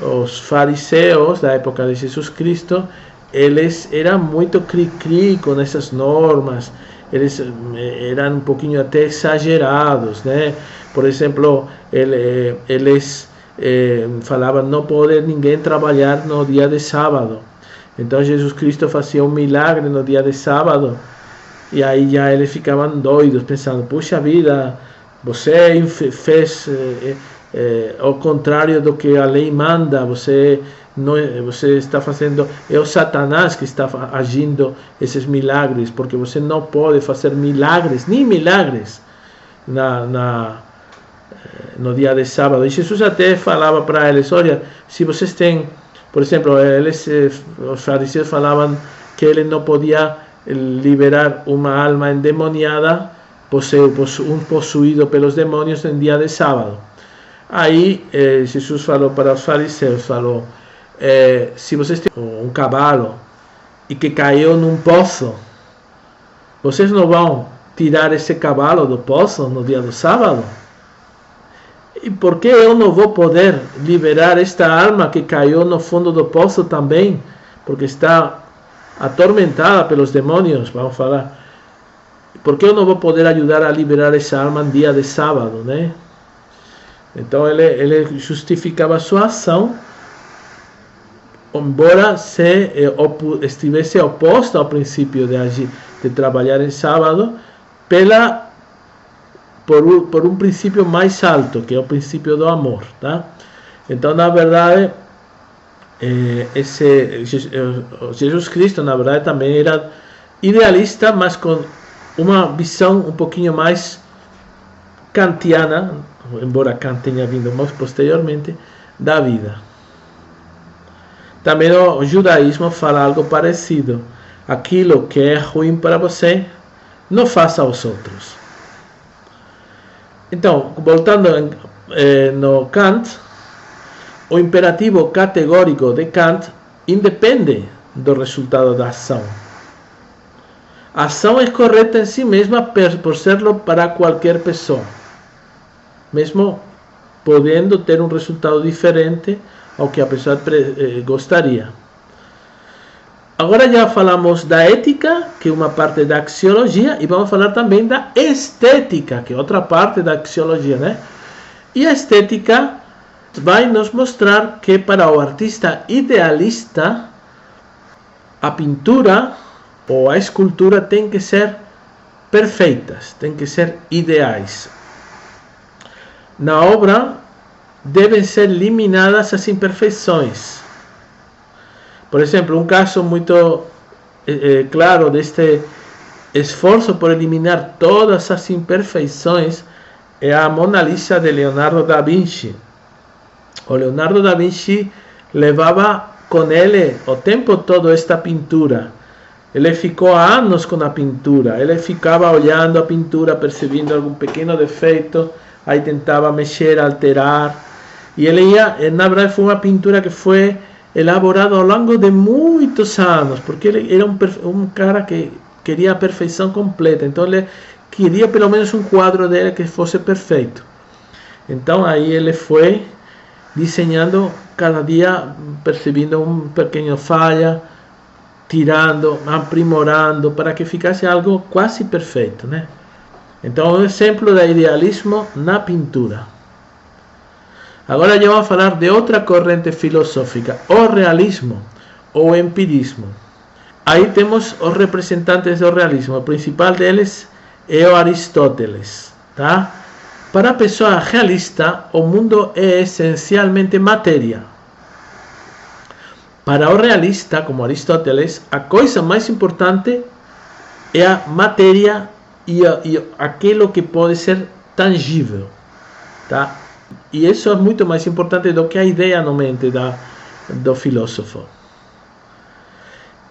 os fariseus da época de Jesus Cristo, eles eram muito cri-cri com essas normas, eles eram um pouquinho até exagerados, né? Por exemplo, eles falavam não pode ninguém trabalhar no dia de sábado. Então Jesus Cristo fazia um milagre no dia de sábado e aí já eles ficavam doidos, pensando, puxa vida, você fez ao contrário do que a lei manda, você está fazendo, é o Satanás que está agindo esses milagres, porque você não pode fazer milagres, nem milagres no dia de sábado. E Jesus até falava para eles, olha, se vocês têm, por exemplo, os fariseus falavam que ele não podia liberar uma alma endemoniada, um possuído pelos demônios em dia de sábado. Aí Jesus falou para os fariseus, se vocês têm um cavalo e que caiu num poço, vocês não vão tirar esse cavalo do poço no dia do sábado? E por que eu não vou poder liberar esta alma que caiu no fundo do poço também? Porque está atormentada pelos demônios, vamos falar. Por que eu não vou poder ajudar a liberar essa alma em dia de sábado, né? Então ele justificava sua ação, embora estivesse oposto ao princípio de trabalhar em sábado, por um princípio mais alto, que é o princípio do amor, tá? Então, na verdade, Jesus Cristo, na verdade, também era idealista, mas com uma visão um pouquinho mais kantiana, embora Kant tenha vindo mais posteriormente, da vida. Também o judaísmo fala algo parecido. Aquilo que é ruim para você, não faça aos outros. Então, voltando no Kant, o imperativo categórico de Kant independe do resultado da ação. A ação é correta em si mesma por serlo para qualquer pessoa, mesmo podendo ter um resultado diferente ao que a pessoa gostaria. Agora já falamos da ética, que é uma parte da axiologia, e vamos falar também da estética, que é outra parte da axiologia, né? E a estética vai nos mostrar que para o artista idealista, a pintura ou a escultura tem que ser perfeitas, tem que ser ideais. Na obra devem ser eliminadas as imperfeições. Por exemplo, um caso muito claro deste esforço por eliminar todas as imperfeições é a Mona Lisa de Leonardo da Vinci. O Leonardo da Vinci levava com ele o tempo todo esta pintura. Ele ficou anos com a pintura. Ele ficava olhando a pintura, percebendo algum pequeno defeito, aí tentava mexer, alterar. E ele ia, na verdade, foi uma pintura que foi elaborada ao longo de muitos anos, porque ele era um cara que queria a perfeição completa. Então ele queria pelo menos um quadro dele que fosse perfeito. Então aí ele foi desenhando cada dia, percebendo uma pequena falha, tirando, aprimorando, para que ficasse algo quase perfeito, né? Então, um exemplo de idealismo na pintura. Agora já vamos falar de outra corrente filosófica, o realismo ou empirismo. Aí temos os representantes do realismo. O principal deles é o Aristóteles, tá? Para a pessoa realista, o mundo é essencialmente matéria. Para o realista, como Aristóteles, a coisa mais importante é a matéria e aquilo que pode ser tangível, tá? E isso é muito mais importante do que a ideia na mente do filósofo.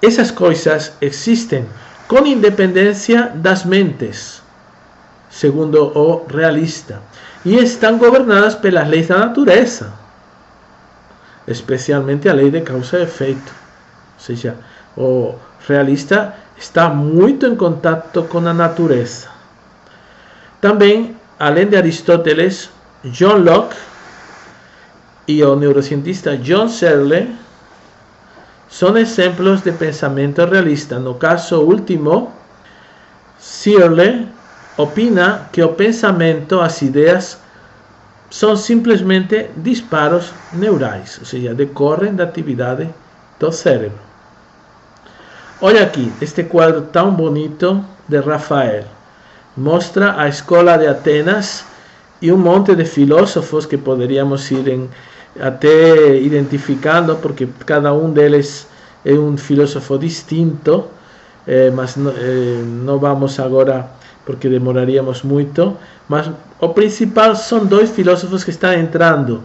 Essas coisas existem com independência das mentes, segundo o realista, e estão governadas pelas leis da natureza, especialmente a lei de causa e efeito. Ou seja, o realista está muito em contato com a natureza. Também, além de Aristóteles, John Locke e o neurocientista John Searle são exemplos de pensamento realista. No caso último, Searle opina que o pensamento, as ideias, são simplesmente disparos neurais, ou seja, decorrem da atividade do cérebro. Olha aqui, este quadro tão bonito de Rafael. Mostra a escola de Atenas e um monte de filósofos que poderíamos ir até identificando, porque cada um deles é um filósofo distinto, mas não vamos agora, porque demoraríamos muito. Mas o principal são dois filósofos que estão entrando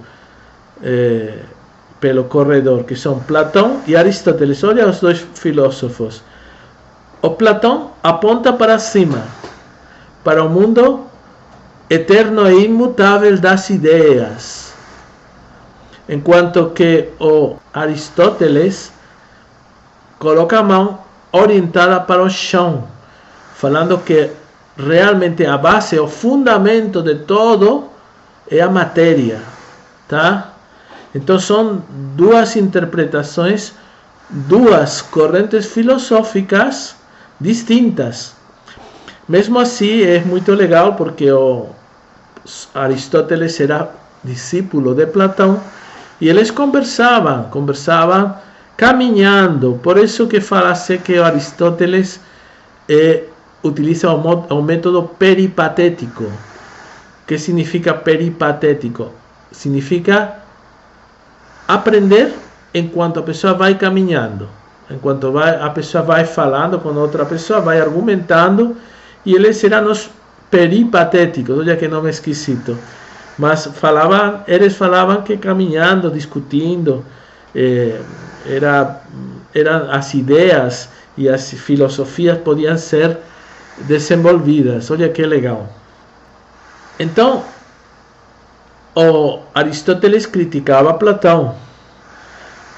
pelo corredor, que são Platão e Aristóteles. Olha os dois filósofos. O Platão aponta para cima, para o mundo eterno e imutável das ideias, enquanto que o Aristóteles coloca a mão orientada para o chão, falando que realmente a base, o fundamento de todo é a matéria, tá? Então são duas interpretações, duas correntes filosóficas distintas. Mesmo assim é muito legal, porque o Aristóteles era discípulo de Platão e eles conversavam caminhando. Por isso que fala-se que o Aristóteles utiliza o método peripatético. O que significa peripatético? Significa aprender enquanto a pessoa vai caminhando, enquanto a pessoa vai falando com outra pessoa, vai argumentando, e eles eram os peripatéticos. Olha que nome esquisito. Mas eles falavam que caminhando, discutindo, eram as ideias e as filosofias podiam ser desenvolvidas. Olha que legal. Então, o Aristóteles criticava Platão,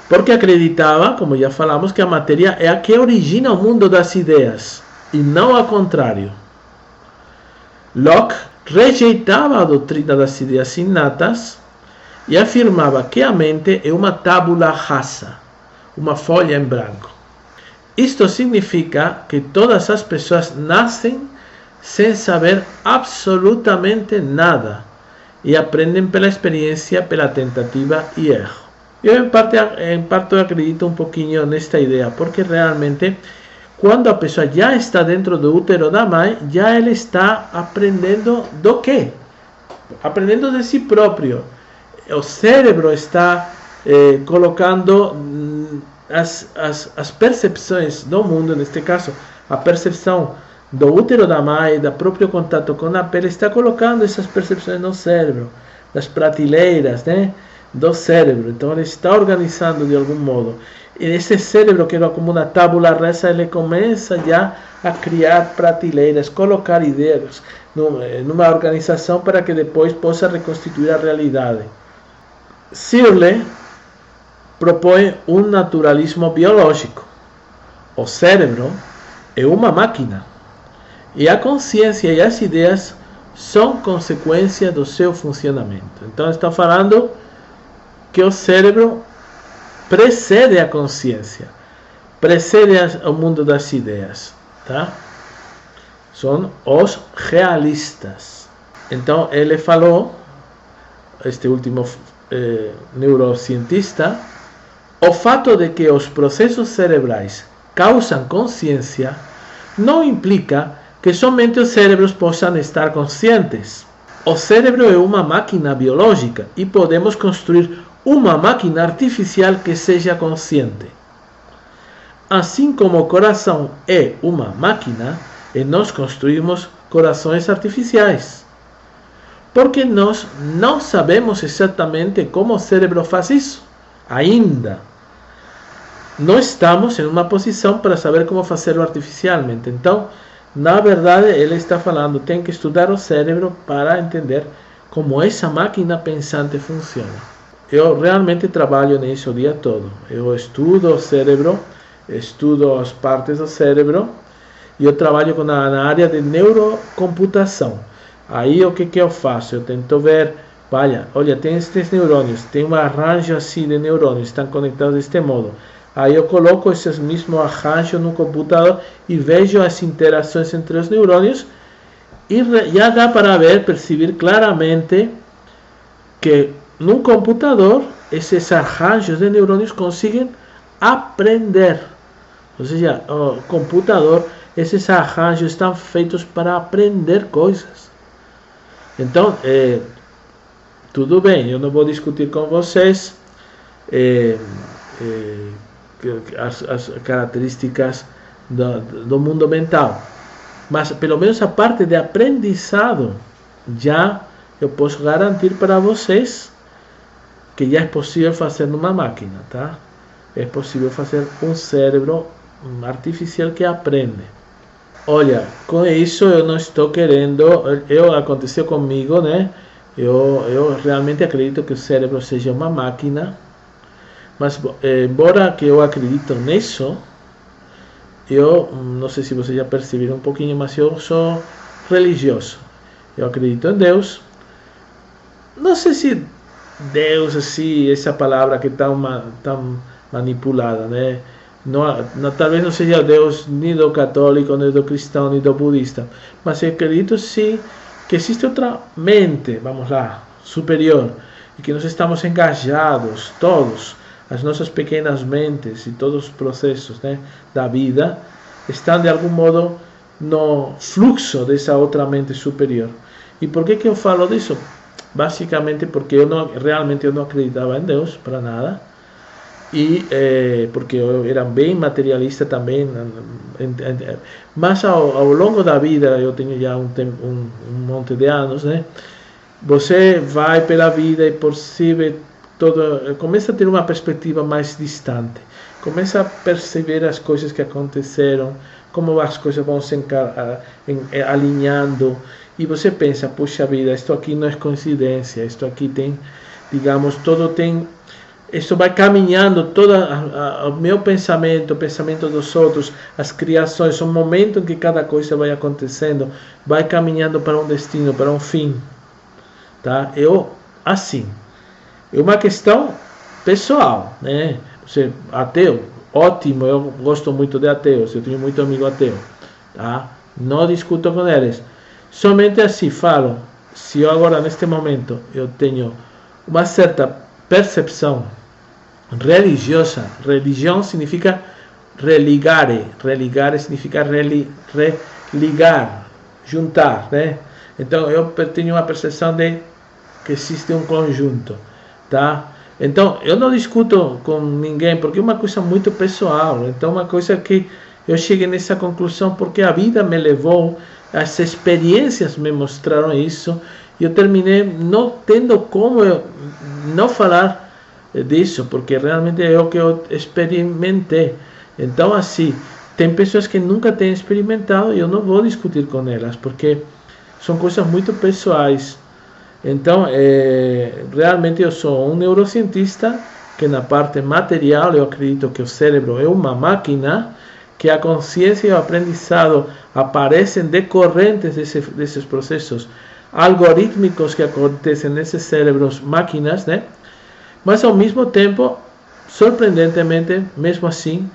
porque acreditava, como já falamos, que a matéria é a que origina o mundo das ideias, e não ao contrário. Locke rejeitava a doutrina das ideias inatas e afirmava que a mente é uma tábula rasa, uma folha em branco. Isto significa que todas as pessoas nascem sem saber absolutamente nada e aprendem pela experiência, pela tentativa e erro. Eu em parte acredito um pouquinho nesta ideia, porque realmente quando a pessoa já está dentro do útero da mãe, já ele está aprendendo do quê? Aprendendo de si próprio. O cérebro está colocando as percepções do mundo, neste caso, a percepção do útero da mãe, do próprio contato com a pele, está colocando essas percepções no cérebro, das prateleiras, né, do cérebro. Então ele está organizando de algum modo. E esse cérebro, que era como uma tábula rasa, ele começa já a criar prateleiras, colocar ideias numa organização para que depois possa reconstituir a realidade. Searle propõe um naturalismo biológico. O cérebro é uma máquina e a consciência e as ideias são consequência do seu funcionamento. Então está falando que o cérebro precede a consciência, precede o mundo das ideias, tá? São os realistas. Então ele falou, este último neurocientista, o fato de que os processos cerebrais causam consciência não implica que somente os cérebros possam estar conscientes. O cérebro é uma máquina biológica e podemos construir uma máquina artificial que seja consciente. Assim como o coração é uma máquina, e nós construímos corações artificiais. Porque nós não sabemos exatamente como o cérebro faz isso. Ainda. Não estamos em uma posição para saber como fazê-lo artificialmente. Então, na verdade, ele está falando, tem que estudar o cérebro para entender como essa máquina pensante funciona. Eu realmente trabalho nisso o dia todo. Eu estudo o cérebro, estudo as partes do cérebro, e eu trabalho na área de neurocomputação. Aí o que eu faço? Eu tento ver, olha, tem estes neurônios, tem um arranjo assim de neurônios, estão conectados deste modo. Aí eu coloco esses mesmos arranjos no computador e vejo as interações entre os neurônios e já dá para ver, perceber claramente que no computador esses arranjos de neurônios conseguem aprender. Ou seja, o computador, esses arranjos estão feitos para aprender coisas. Então, tudo bem, eu não vou discutir com vocês as características do mundo mental, mas pelo menos a parte de aprendizado já eu posso garantir para vocês que já é possível fazer numa máquina, tá? É possível fazer um cérebro artificial que aprende. Olha, com isso eu não estou querendo, aconteceu comigo, né? Eu realmente acredito que o cérebro seja uma máquina, mas embora que eu acredito nisso, eu não sei se vocês já perceberam um pouquinho, mas eu sou religioso. Eu acredito em Deus. Não sei se Deus, assim, essa palavra que está tão manipulada, né? Talvez não seja Deus nem do católico, nem do cristão, nem do budista, mas eu acredito sim que existe outra mente, vamos lá, superior, e que nós estamos engajados, todos, as nossas pequenas mentes e todos os processos, né, da vida, estão de algum modo no fluxo dessa outra mente superior. E por que eu falo disso? Basicamente porque realmente eu não acreditava em Deus para nada, e porque eu era bem materialista também, mas ao longo da vida, eu tenho já um monte de anos, né? Você vai pela vida e percebe começa a ter uma perspectiva mais distante, começa a perceber as coisas que aconteceram, como as coisas vão se alinhando, e você pensa, puxa vida, isto aqui não é coincidência, isto aqui tem, digamos, isso vai caminhando, todo o meu pensamento, o pensamento dos outros, as criações, o momento em que cada coisa vai acontecendo, vai caminhando para um destino, para um fim, tá? Assim, é uma questão pessoal, né? Você ateu, ótimo, eu gosto muito de ateus, eu tenho muito amigo ateu, tá? Não discuto com eles, somente assim falo, se eu agora neste momento eu tenho uma certa percepção religiosa, religião significa religare significa religar, juntar, né? Então eu tenho uma percepção de que existe um conjunto, tá? Então eu não discuto com ninguém porque é uma coisa muito pessoal, então uma coisa que eu cheguei nessa conclusão porque a vida me levou, as experiências me mostraram isso, e eu terminei não tendo como não falar disso, porque realmente é o que eu experimentei. Então, assim, tem pessoas que nunca têm experimentado e eu não vou discutir com elas, porque são coisas muito pessoais. Então, realmente eu sou um neurocientista que na parte material eu acredito que o cérebro é uma máquina, que a consciência e o aprendizado aparecem decorrentes desses processos algorítmicos que acontecem nesses cérebros máquinas, né? Mas ao mesmo tempo, surpreendentemente, mesmo assim,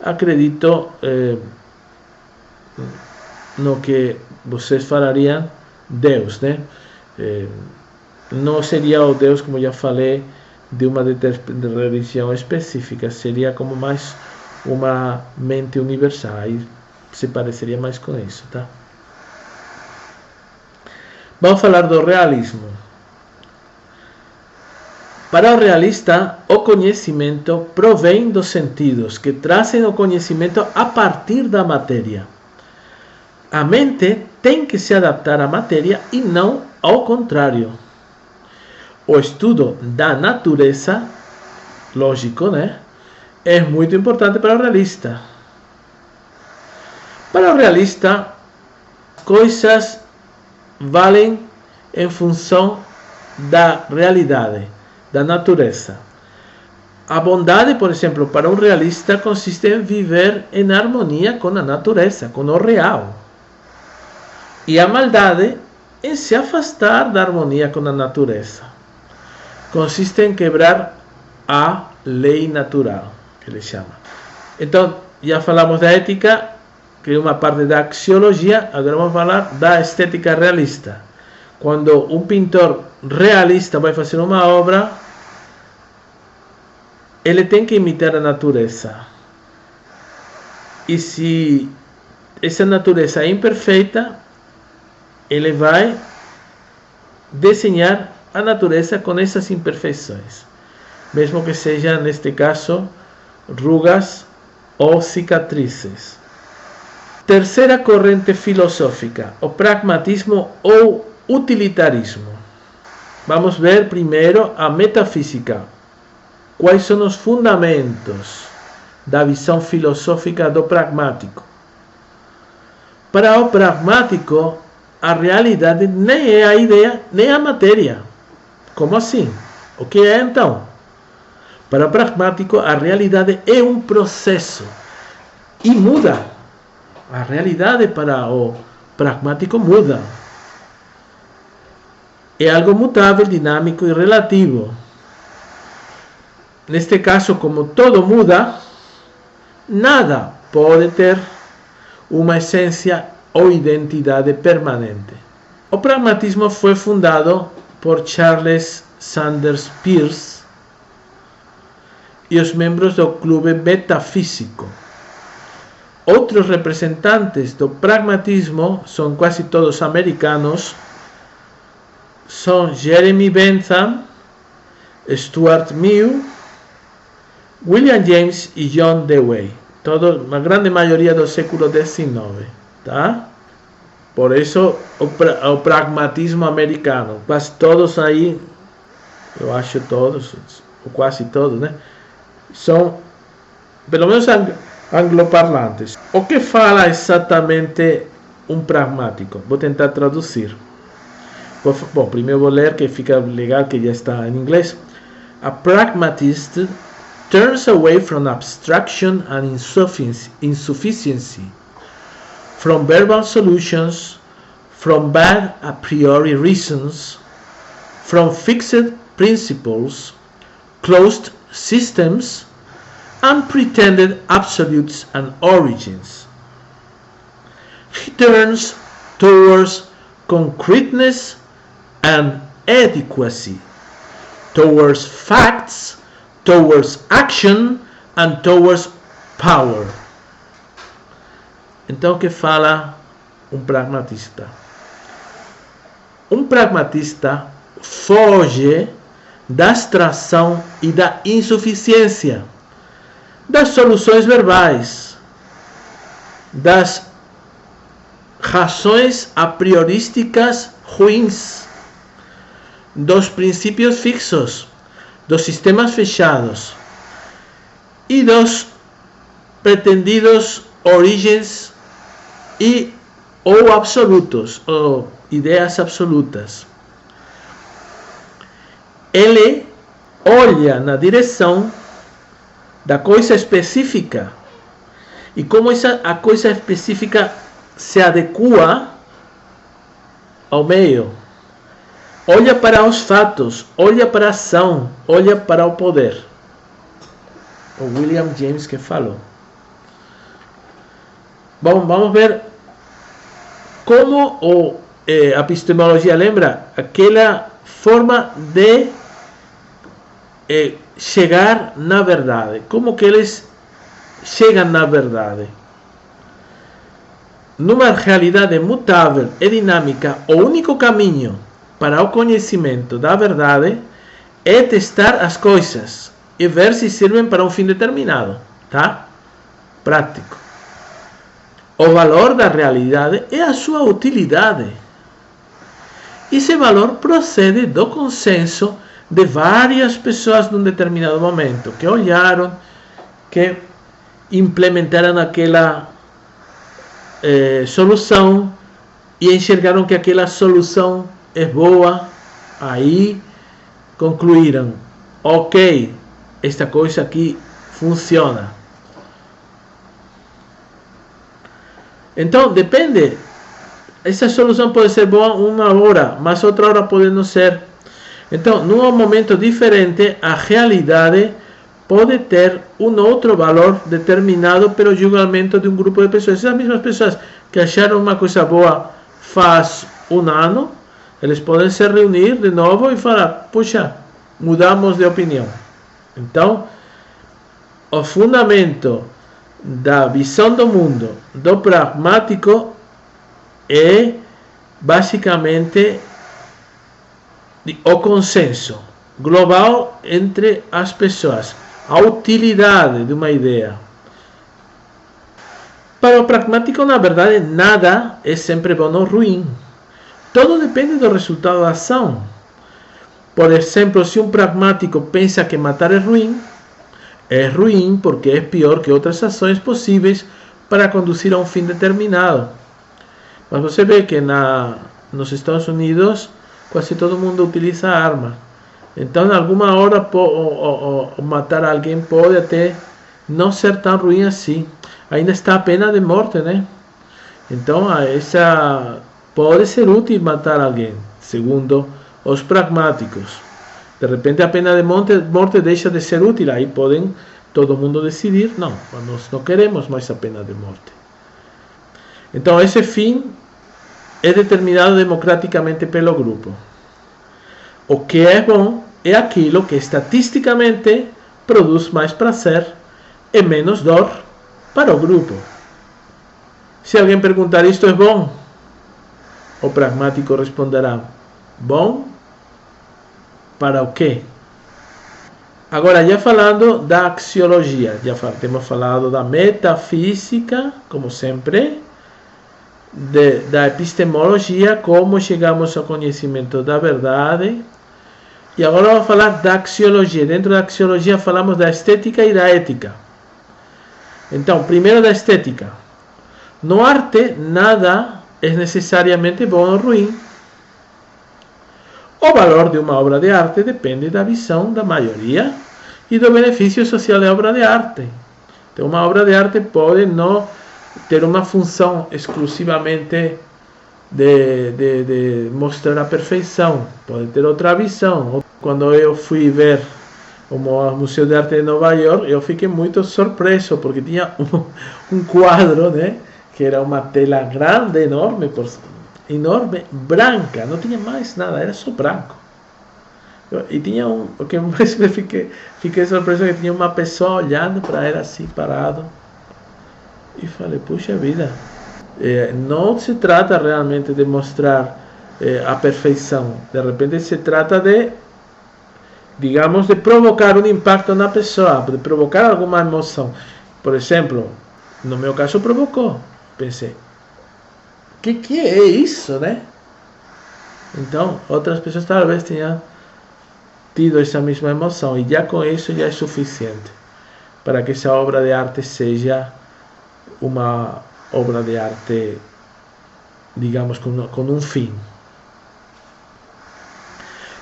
acredito no que vocês falariam Deus, né? Não seria o Deus, como já falei, de uma religião específica, seria como mais uma mente universal, aí se pareceria mais com isso, tá? Vamos falar do realismo. Para o realista, o conhecimento provém dos sentidos, que trazem o conhecimento a partir da matéria. A mente tem que se adaptar à matéria e não ao contrário. O estudo da natureza, lógico, né, é muito importante para o realista. Para o realista, coisas valem em função da realidade, da natureza. A bondade, por exemplo, para um realista consiste em viver em harmonia com a natureza, com o real. E a maldade em se afastar da harmonia com a natureza. Consiste em quebrar a lei natural, que ele chama. Então, já falamos da ética, que é uma parte da axiologia, agora vamos falar da estética realista. Quando um pintor realista vai fazer uma obra, ele tem que imitar a natureza. E se essa natureza é imperfeita, ele vai desenhar a natureza com essas imperfeições, mesmo que seja, neste caso, rugas ou cicatrizes. Terceira corrente filosófica, o pragmatismo ou utilitarismo. Vamos ver primeiro a metafísica. Quais são os fundamentos da visão filosófica do pragmático? Para o pragmático, a realidade nem é a ideia, nem a matéria. Como assim? O que é então? Para o pragmático, a realidade é um processo e muda. A realidade para o pragmático muda. É algo mutável, dinâmico e relativo. Neste caso, como todo muda, nada pode ter uma essência ou identidade permanente. O pragmatismo foi fundado por Charles Sanders Peirce e os membros do Clube Metafísico. Outros representantes do pragmatismo, são quase todos americanos, são Jeremy Bentham, Stuart Mill, William James e John Dewey. A grande maioria do século XIX. Tá? Por isso, o pragmatismo americano, quase todos aí, eu acho todos, ou quase todos, né? São, pelo menos, angloparlantes. O que fala exatamente um pragmático? Vou tentar traduzir. Bom, primeiro vou ler, que fica legal, que já está em inglês. A pragmatist turns away from abstraction and insufficiency, from verbal solutions, from bad a priori reasons, from fixed principles, closed systems, and pretended absolutes and origins. He turns towards concreteness and adequacy, towards facts, towards action, and towards power. Então, o que fala um pragmatista? Um pragmatista foge da abstração e da insuficiência, das soluções verbais, das razões a priorísticas ruins, dos princípios fixos, dos sistemas fechados e dos pretendidos origens e ou absolutos, ou ideias absolutas. Ele olha na direção da coisa específica e como a coisa específica se adequa ao meio. Olha para os fatos, olha para a ação, olha para o poder. O William James que falou. Bom, vamos ver como a epistemologia lembra aquela forma de chegar na verdade. Como que eles chegam na verdade? Numa realidade mutável e dinâmica, o único caminho para o conhecimento da verdade é testar as coisas e ver se servem para um fim determinado, tá? Prático. O valor da realidade é a sua utilidade. Esse valor procede do consenso de várias pessoas num determinado momento, que olharam, que implementaram aquela solução e enxergaram que aquela solução é boa, aí concluíram, ok, esta coisa aqui funciona. Então, depende, essa solução pode ser boa uma hora, mas outra hora pode não ser. Então, num momento diferente, a realidade pode ter um outro valor determinado pelo julgamento de um grupo de pessoas. Essas mesmas pessoas que acharam uma coisa boa faz um ano, eles podem se reunir de novo e falar, puxa, mudamos de opinião. Então, o fundamento da visão do mundo do pragmático é basicamente o consenso global entre as pessoas, a utilidade de uma ideia. Para o pragmático, na verdade, nada é sempre bom ou ruim. Tudo depende do resultado da ação. Por exemplo, se um pragmático pensa que matar é ruim porque é pior que outras ações possíveis para conduzir a um fim determinado. Mas você vê que nos Estados Unidos quase todo mundo utiliza arma. Então, em alguma hora, matar alguém pode até não ser tão ruim assim. Ainda está a pena de morte, né? Então, essa pode ser útil matar alguém, segundo os pragmáticos. De repente, a pena de morte deixa de ser útil. Aí podem todo mundo decidir, não, nós não queremos mais a pena de morte. Então, esse fim é determinado democraticamente pelo grupo. O que é bom é aquilo que estatisticamente produz mais prazer e menos dor para o grupo. Se alguém perguntar, isto é bom? O pragmático responderá, bom para o quê? Agora, já falando da axiologia, temos falado da metafísica, como sempre, da epistemologia, como chegamos ao conhecimento da verdade. E agora vamos falar da axiologia. Dentro da axiologia falamos da estética e da ética. Então, primeiro da estética. No arte, nada é necessariamente bom ou ruim. O valor de uma obra de arte depende da visão da maioria e do benefício social da obra de arte. Então, uma obra de arte pode não ter uma função exclusivamente de mostrar a perfeição, pode ter outra visão. Quando eu fui ver o Museu de Arte de Nova York, eu fiquei muito surpreso, porque tinha um quadro, né, que era uma tela grande, enorme, branca, não tinha mais nada, era só branco. E tinha o que mais me fiquei surpreso, que tinha uma pessoa olhando para ele assim, parado. E falei, puxa vida, não se trata realmente de mostrar a perfeição. De repente se trata de, digamos, de provocar um impacto na pessoa, de provocar alguma emoção. Por exemplo, no meu caso provocou. Pensei, que é isso, né? Então, outras pessoas talvez tenham tido essa mesma emoção, e já com isso já é suficiente para que essa obra de arte seja uma obra de arte, digamos, com um fim.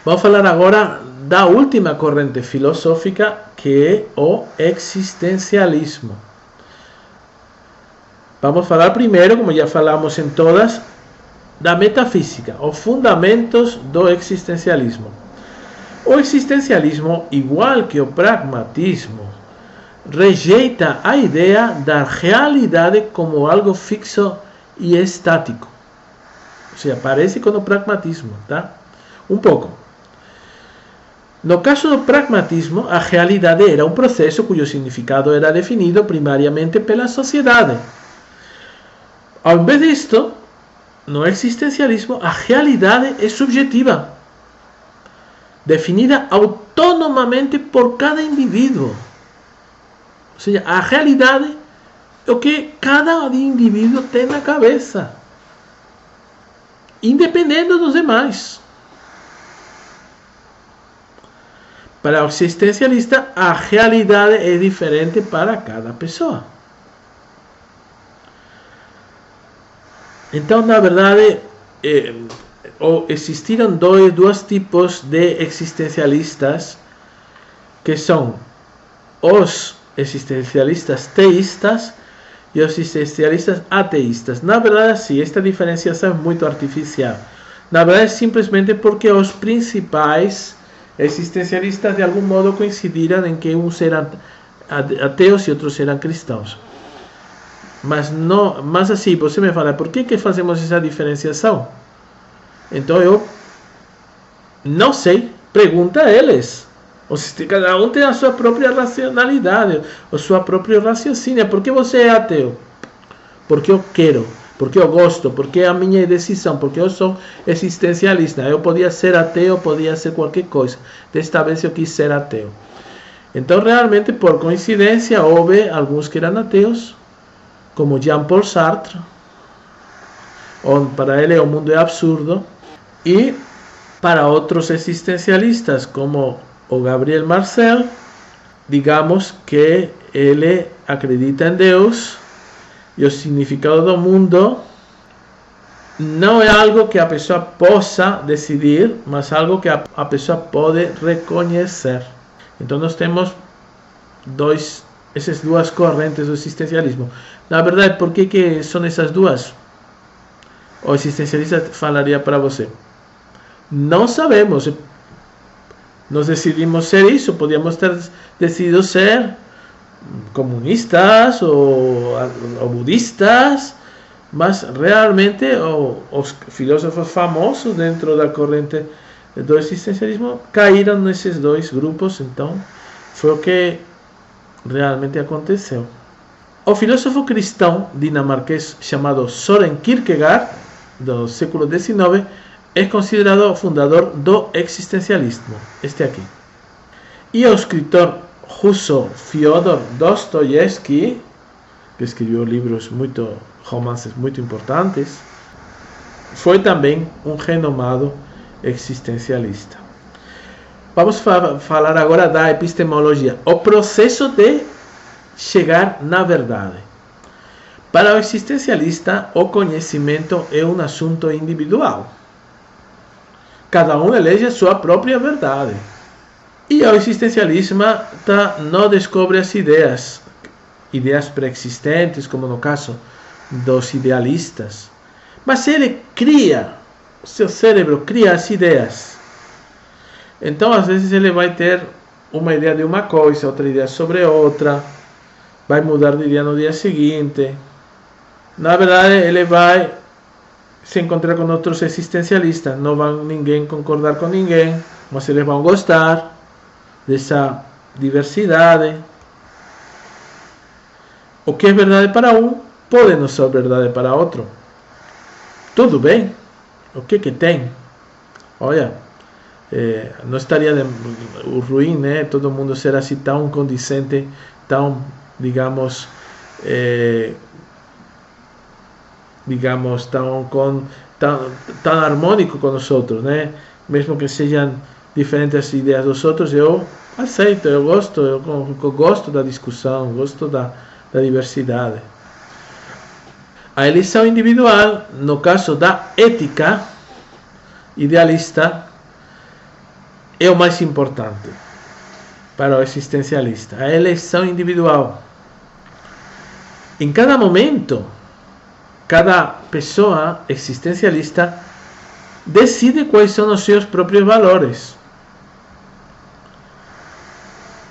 Vamos falar agora da última corrente filosófica, que é o existencialismo. Vamos falar primeiro, como já falamos em todas, da metafísica, os fundamentos do existencialismo. O existencialismo, igual que o pragmatismo, rejeita a ideia da realidade como algo fixo e estático. Ou seja, parece com o pragmatismo, tá? Um pouco. No caso do pragmatismo, a realidade era um processo cujo significado era definido primariamente pela sociedade. Ao invés disto, no existencialismo, a realidade é subjetiva, definida autonomamente por cada indivíduo. Ou seja, a realidade é o que cada indivíduo tem na cabeça, independente dos demais. Para o existencialista, a realidade é diferente para cada pessoa. Então, na verdade, existiram dois tipos de existencialistas, que são os existencialistas teístas e os existencialistas ateístas. Na verdade, sim, esta diferenciação é muito artificial. Na verdade, simplesmente porque os principais existencialistas de algum modo coincidiram em que uns eram ateus e outros eram cristãos. Mas assim, você me fala, por que fazemos essa diferenciação? Então eu não sei, pergunta a eles. Cada um tem a sua própria racionalidade, o seu próprio raciocínio. Por que você é ateu? Porque eu quero, porque eu gosto, porque é a minha decisão, porque eu sou existencialista. Eu podia ser ateu, podia ser qualquer coisa. Desta vez eu quis ser ateu. Então realmente, por coincidência, houve alguns que eram ateus, como Jean-Paul Sartre, onde para ele o mundo é absurdo, e para outros existencialistas, como o Gabriel Marcel, digamos que ele acredita em Deus, e o significado do mundo não é algo que a pessoa possa decidir, mas algo que a pessoa pode reconhecer. Então nós temos essas duas correntes do existencialismo. Na verdade, por que são essas duas? O existencialista falaria para você: não sabemos. Nós decidimos ser isso. Podíamos ter decidido ser comunistas ou budistas, mas realmente os filósofos famosos dentro da corrente do existencialismo caíram nesses dois grupos. Então foi o que realmente aconteceu. O filósofo cristão dinamarquês chamado Søren Kierkegaard, do século XIX, é considerado o fundador do existencialismo, este aqui. E o escritor russo Fyodor Dostoiévski, que escreveu romances muito importantes, foi também um renomado existencialista. Vamos falar agora da epistemologia, o processo de chegar na verdade. Para o existencialista, o conhecimento é um assunto individual. Cada um elege a sua própria verdade. E o existencialismo não descobre as ideias pré-existentes, como no caso dos idealistas, mas ele cria, o seu cérebro cria as ideias. Então, às vezes, ele vai ter uma ideia de uma coisa, outra ideia sobre outra, vai mudar de ideia no dia seguinte. Na verdade, ele vai se encontrar com outros existencialistas. Não vai ninguém concordar com ninguém, mas eles vão gostar dessa diversidade. O que é verdade para um pode não ser verdade para outro. Tudo bem. O que tem? Olha, não estaria ruim, né? Todo mundo ser assim tão condizente, tão, digamos, tão harmônico com os outros, né? Mesmo que sejam diferentes as ideias dos outros, eu aceito, eu gosto da discussão, gosto da diversidade. A eleição individual, no caso da ética idealista, é o mais importante para o existencialista. A eleição individual. Em cada momento, cada pessoa existencialista decide quais são os seus próprios valores.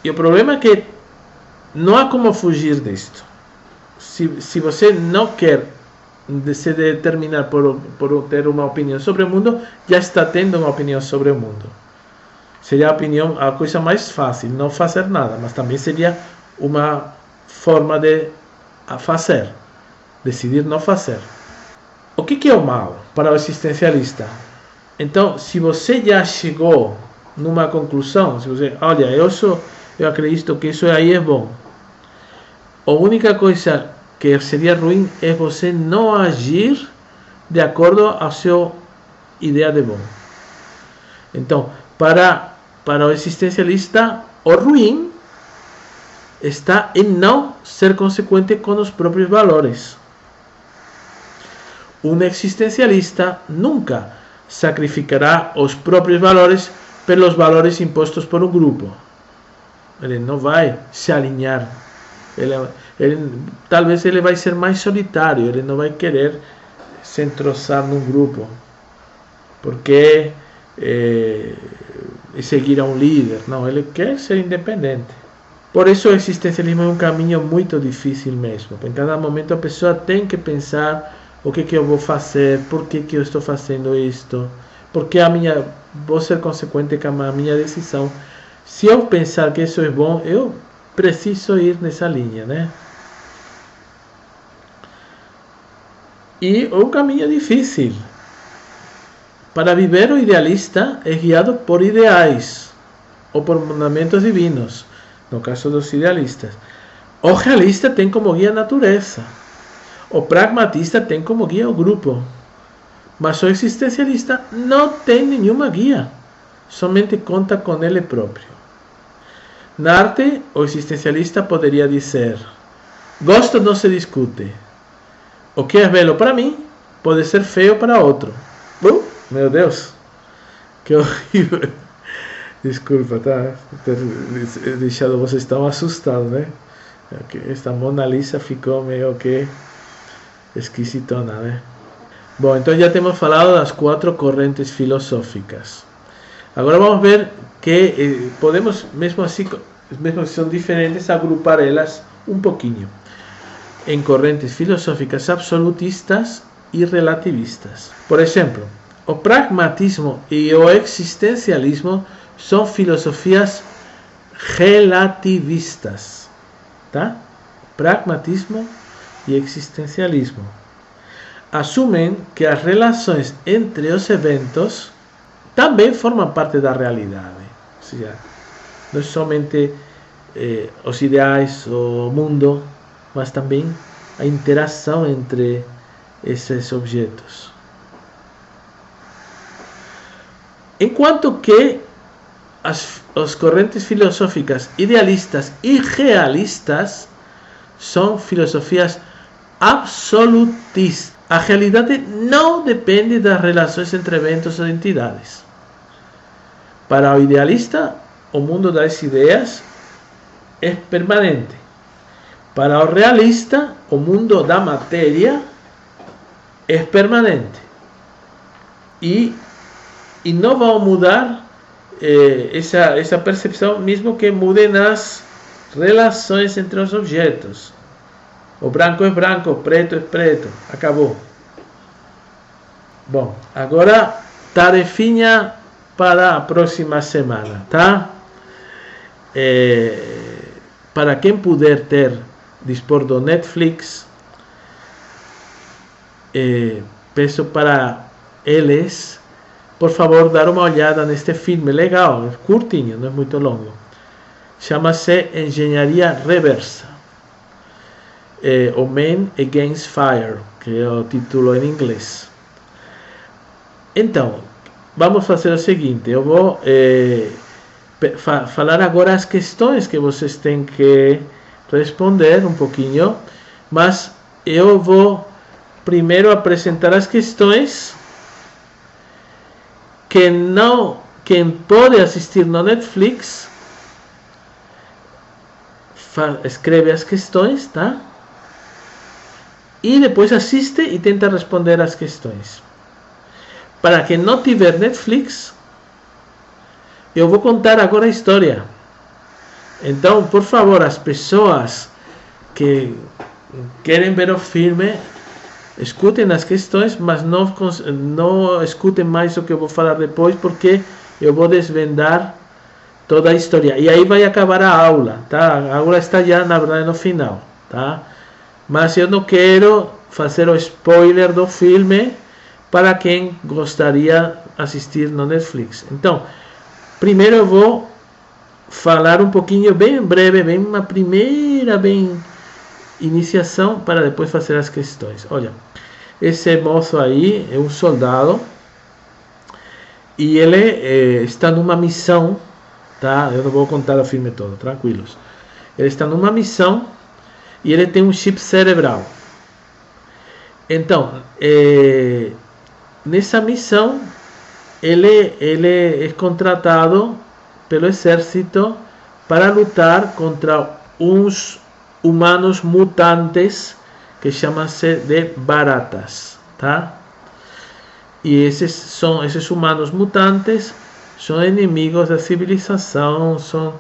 E o problema é que não há como fugir disto. Se você não quer se determinar por ter uma opinião sobre o mundo, já está tendo uma opinião sobre o mundo. Seria a coisa mais fácil, não fazer nada, mas também seria uma forma de fazer, decidir não fazer. O que é o mal para o existencialista? Então, se você já chegou numa conclusão, se você, olha, eu acredito que isso aí é bom, a única coisa que seria ruim é você não agir de acordo à sua ideia de bom. Então, para o existencialista, o ruim está em não ser consequente com os próprios valores. Um existencialista nunca sacrificará os próprios valores pelos valores impostos por um grupo. Ele não vai se alinhar. Talvez ele vai ser mais solitário. Ele não vai querer se entrosar num grupo, porque seguir a um líder. Não, ele quer ser independente. Por isso o existencialismo é um caminho muito difícil mesmo. Em cada momento a pessoa tem que pensar o que eu vou fazer, por que eu estou fazendo isto, porque vou ser consequente com a minha decisão. Se eu pensar que isso é bom, eu preciso ir nessa linha, né? E o caminho é difícil. Para viver, o idealista é guiado por ideais ou por mandamentos divinos, no caso dos idealistas. O realista tem como guia a natureza. O pragmatista tem como guia o grupo. Mas o existencialista não tem nenhuma guia, somente conta com ele próprio. Na arte, o existencialista poderia dizer: gosto não se discute. O que é belo para mim pode ser feio para outro. Meu Deus, que horrível. Desculpa, tá? Ter deixado vocês tão assustados, né? Esta Mona Lisa ficou meio que esquisitona, né? Bom, então já temos falado das 4 correntes filosóficas. Agora vamos ver que podemos, mesmo que são diferentes, agrupar elas um pouquinho em correntes filosóficas absolutistas e relativistas. Por exemplo, o pragmatismo e o existencialismo são filosofias relativistas, tá? Pragmatismo e existencialismo assumem que as relações entre os eventos também formam parte da realidade. Ou seja, não é somente os ideais, o mundo, mas também a interação entre esses objetos. Enquanto que as correntes filosóficas idealistas e realistas são filosofias absolutistas. A realidade não depende das relações entre eventos ou entidades. Para o idealista, o mundo das ideias é permanente. Para o realista, o mundo da matéria é permanente. E não vão mudar essa percepção, mesmo que mudem as relações entre os objetos. O branco é branco, o preto é preto. Acabou. Bom, agora tarefinha para a próxima semana, tá? Para quem puder dispor do Netflix, peço para eles, por favor, dar uma olhada neste filme legal, é curtinho, não é muito longo. Chama-se Engenharia Reversa. O Man Against Fire, que é o título em inglês. Então, vamos fazer o seguinte: eu vou falar agora as questões que vocês têm que responder um pouquinho, mas eu vou primeiro apresentar as questões. Quem pode assistir no Netflix, escreve as questões, tá? E depois assiste e tenta responder as questões. Para quem não tiver Netflix, eu vou contar agora a história. Então, por favor, as pessoas que querem ver o filme, escutem as questões, mas não escutem mais o que eu vou falar depois, porque eu vou desvendar toda a história. E aí vai acabar a aula, tá? A aula está já, na verdade, no final, tá? Mas eu não quero fazer o spoiler do filme para quem gostaria de assistir no Netflix. Então, primeiro eu vou falar um pouquinho, bem breve, bem uma primeira iniciação, para depois fazer as questões. Olha, esse moço aí é um soldado e ele está numa missão, tá? Eu não vou contar o filme todo, tranquilos. Ele está numa missão e ele tem um chip cerebral. Então, nessa missão, ele é contratado pelo exército para lutar contra uns humanos mutantes que chamam-se de baratas, tá? E esses humanos mutantes são inimigos da civilização, são,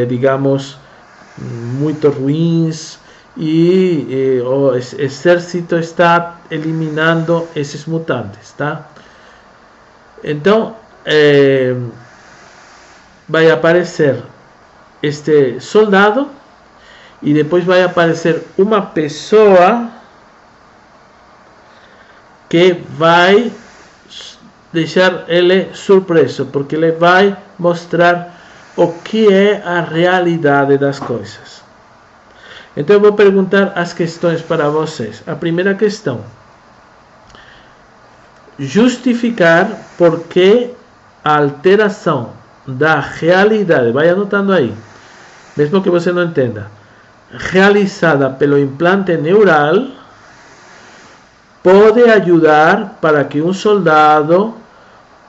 digamos, muito ruins, e o exército está eliminando esses mutantes, tá? Então, vai aparecer este soldado e depois vai aparecer uma pessoa que vai deixar ele surpreso, porque ele vai mostrar o que é a realidade das coisas. Então eu vou perguntar as questões para vocês. A primeira questão: justificar por que a alteração da realidade, vai anotando aí, mesmo que você não entenda, realizada pelo implante neural, pode ajudar para que um soldado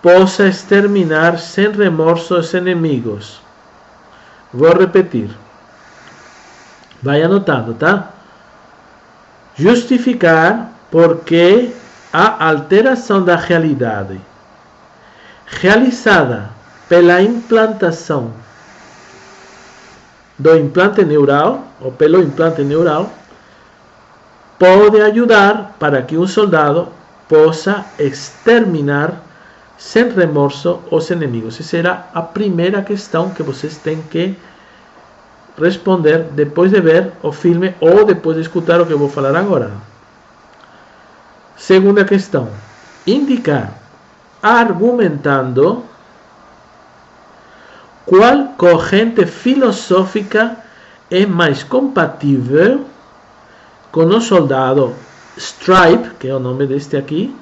possa exterminar sem remorso os inimigos. Vou repetir. Vai anotando, tá? Justificar porque a alteração da realidade realizada pela implantação do implante neural, ou pelo implante neural, pode ajudar para que um soldado possa exterminar sem remorso os inimigos. Essa será a primeira questão que vocês têm que responder depois de ver o filme ou depois de escutar o que eu vou falar agora. Segunda questão: indicar, argumentando, qual corrente filosófica é mais compatível com o soldado Stripe, que é o nome deste aqui,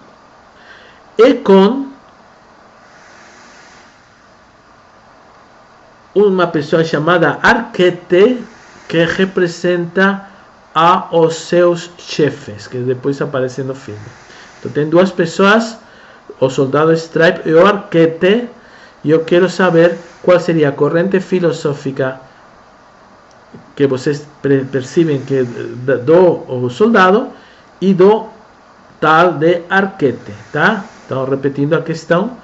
e com uma pessoa chamada Arquette, que representa a os seus chefes, que depois aparecem no filme. Então tem duas pessoas, o soldado Stripe e o Arquette, e eu quero saber qual seria a corrente filosófica que vocês percebem que do soldado e do tal de Arquette, tá? Então, repetindo a questão: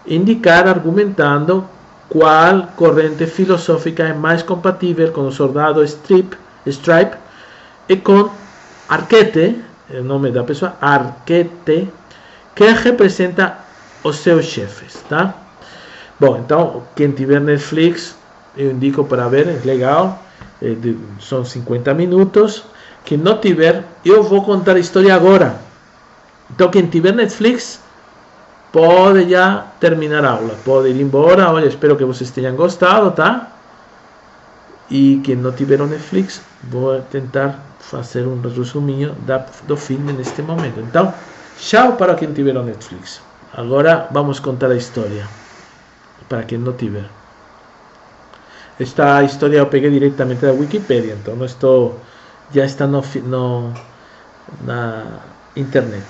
indicar, argumentando, qual corrente filosófica é mais compatível com o soldado Stripe e com Arquette, o nome da pessoa, Arquette, que representa os seus chefes, tá? Bom, então, quem tiver Netflix, eu indico para ver, é legal, são 50 minutos. Quem não tiver, eu vou contar a história agora. Então, quem tiver Netflix, pode já terminar a aula, pode ir embora. Olha, espero que vocês tenham gostado, tá? E quem não tiver o Netflix, vou tentar fazer um resuminho do filme neste momento. Então, tchau para quem tiver o Netflix. Agora vamos contar a história, para quem não tiver. Esta história eu peguei diretamente da Wikipedia, então não estou, já está na internet.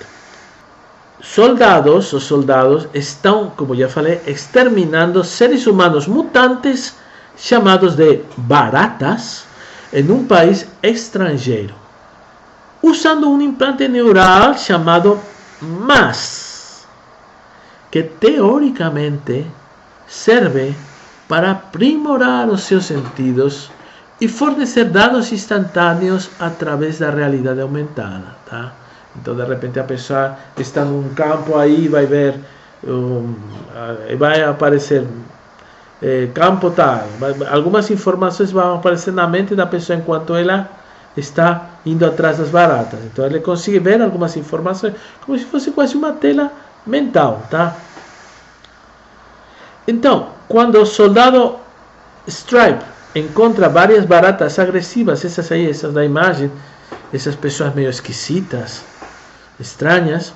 Os soldados estão, como já falei, exterminando seres humanos mutantes chamados de baratas em um país estrangeiro, usando um implante neural chamado MAS, que teoricamente serve para aprimorar os seus sentidos e fornecer dados instantâneos através da realidade aumentada, tá? Então, de repente, a pessoa está num campo aí, vai ver, vai aparecer campo tal, algumas informações vão aparecer na mente da pessoa enquanto ela está indo atrás das baratas. Então, ele consegue ver algumas informações como se fosse quase uma tela mental, tá? Então, quando o soldado Stripe encontra várias baratas agressivas, essas da imagem, essas pessoas meio esquisitas, estranhas,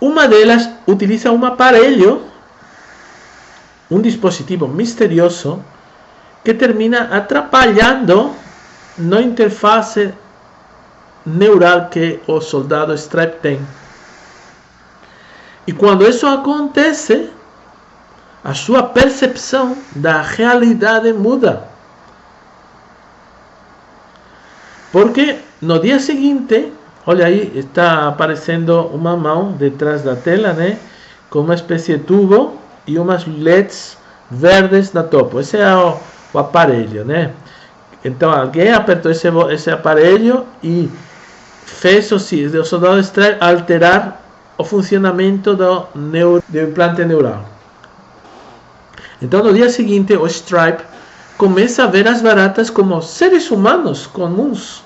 uma delas utiliza um aparelho, um dispositivo misterioso, que termina atrapalhando na interface neural que o soldado Stripe tem. E quando isso acontece, a sua percepção da realidade muda. Porque no dia seguinte, olha aí, está aparecendo uma mão detrás da tela, né? Com uma espécie de tubo. e umas LEDs verdes na topo. Esse é o aparelho, né? Então alguém apertou esse aparelho e fez o soldado Stripe alterar o funcionamento do implante neural. Então no dia seguinte o Stripe começa a ver as baratas como seres humanos comuns.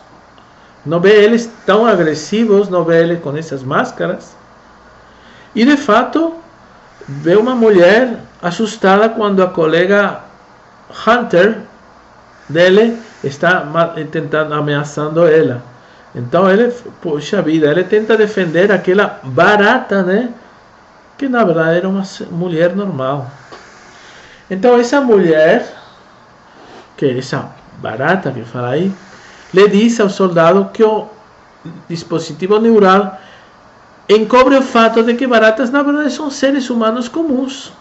Não vê eles tão agressivos, não vê eles com essas máscaras. E de fato vê uma mulher assustada quando a colega Hunter dele está tentando, ameaçando ela. Então ele, poxa vida, ele tenta defender aquela barata, né? Que na verdade era uma mulher normal. Então essa mulher, que é essa barata que fala aí, lhe diz ao soldado que o dispositivo neural encobre o fato de que baratas na verdade são seres humanos comuns,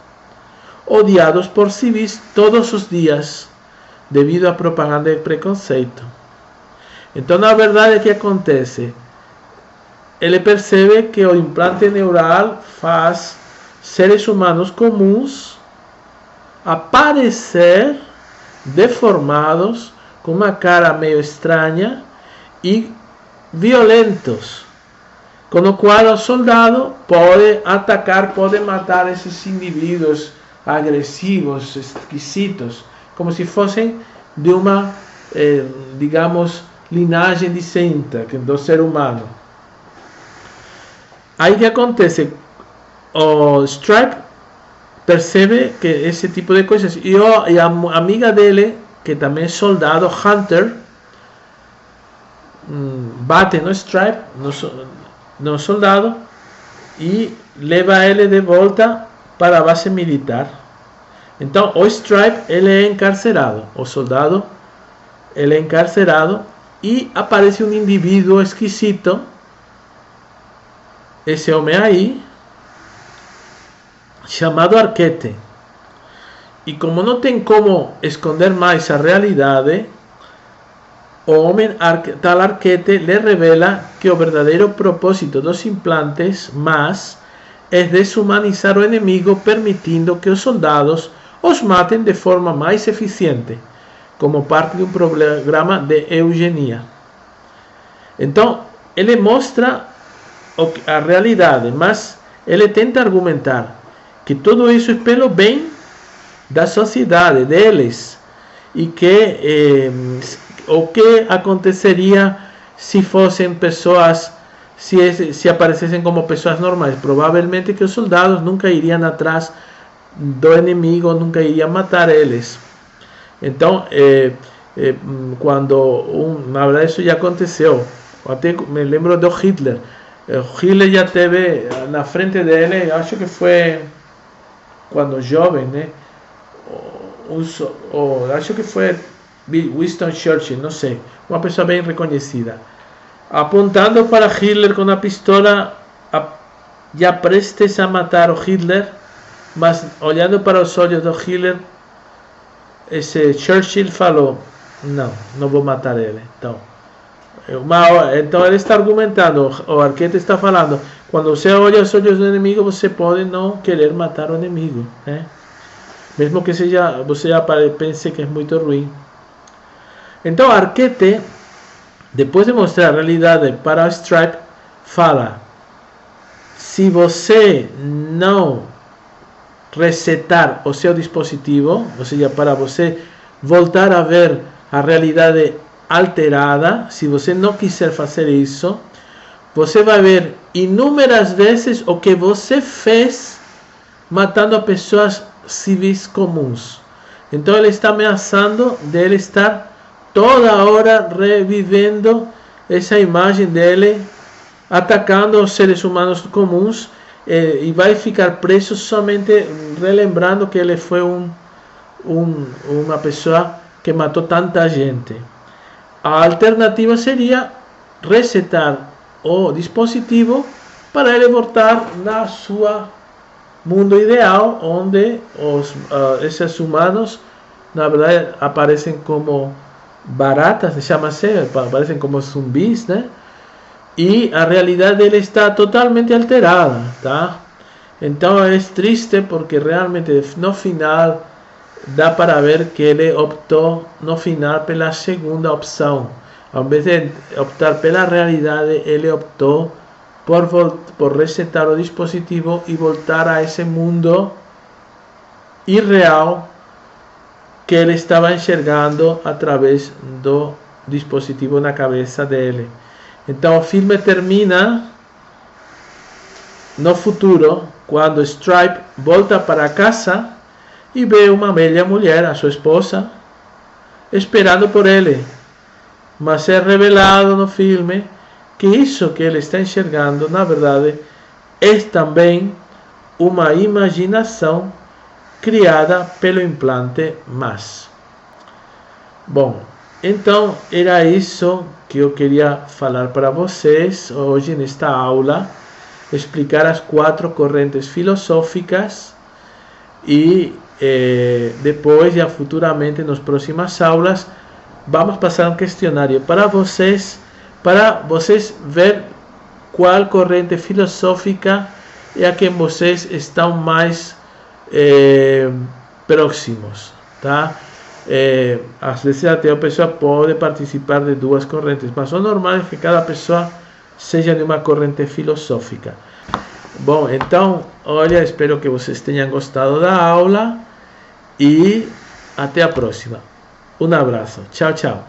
odiados por civis todos os dias, devido à propaganda de preconceito. Então, na verdade, o que acontece? Ele percebe que o implante neural faz seres humanos comuns aparecer deformados, com uma cara meio estranha e violentos, com o qual o soldado pode atacar, pode matar esses indivíduos agressivos, esquisitos, como se fossem de uma, digamos, linhagem distinta do ser humano. Aí que acontece? O Stripe percebe que esse tipo de coisas, e a amiga dele, que também é soldado, Hunter, bate no Stripe, no soldado, e leva ele de volta para a base militar. Então o Stripe, ele é encarcerado, o soldado, ele é encarcerado, e aparece um indivíduo esquisito, esse homem aí, chamado Arquette. E como não tem como esconder mais a realidade, o homem tal Arquette lhe revela que o verdadeiro propósito dos implantes MAS é deshumanizar o inimigo, permitindo que os soldados os matem de forma mais eficiente, como parte de um programa de eugenia. Então, ele mostra a realidade, mas ele tenta argumentar que tudo isso é pelo bem da sociedade deles, e que o que aconteceria se fossem pessoas, se aparecessem como pessoas normais. Provavelmente que os soldados nunca iriam atrás do inimigo, nunca iriam matar eles. Então, quando na verdade isso já aconteceu, até me lembro do Hitler. O Hitler já teve na frente dele, acho que foi quando jovem, né? Acho que foi Winston Churchill, não sei, uma pessoa bem reconhecida, apontando para Hitler com a pistola, já prestes a matar o Hitler, mas olhando para os olhos do Hitler, esse Churchill falou: não vou matar ele. Então ele está argumentando, o Arquette está falando, quando você olha os olhos do inimigo, você pode não querer matar o inimigo, né? Mesmo que você já pense que é muito ruim. Então Arquette, depois de mostrar a realidade para o Stripe, fala: se você não resetar o seu dispositivo, ou seja, para você voltar a ver a realidade alterada, se você não quiser fazer isso, você vai ver inúmeras vezes o que você fez matando pessoas civis comuns. Então ele está ameaçando dele estar toda hora revivendo essa imagem dele atacando os seres humanos comuns, e vai ficar preso somente relembrando que ele foi uma pessoa que matou tanta gente. A alternativa seria resetar o dispositivo para ele voltar na sua mundo ideal, onde esses humanos na verdade aparecem como baratas, chama-se, aparecem como zumbis, né? E a realidade dele está totalmente alterada, tá? Então é triste porque realmente no final dá para ver que ele optou no final pela segunda opção. Ao invés de optar pela realidade, ele optou por resetar o dispositivo e voltar a esse mundo irreal que ele estava enxergando através do dispositivo na cabeça dele. Então o filme termina no futuro, quando Stripe volta para casa e vê uma velha mulher, a sua esposa, esperando por ele. Mas é revelado no filme que isso que ele está enxergando, na verdade, é também uma imaginação criada pelo implante MAS. Bom, então era isso que eu queria falar para vocês hoje nesta aula, explicar as 4 correntes filosóficas e depois, já futuramente, nas próximas aulas, vamos passar um questionário para vocês ver qual corrente filosófica é a que vocês estão mais próximos, tá? Às vezes até a pessoa pode participar de 2 correntes, mas o normal é que cada pessoa seja de uma corrente filosófica. Bom, então, olha, espero que vocês tenham gostado da aula e até a próxima. Um abraço. Tchau, tchau.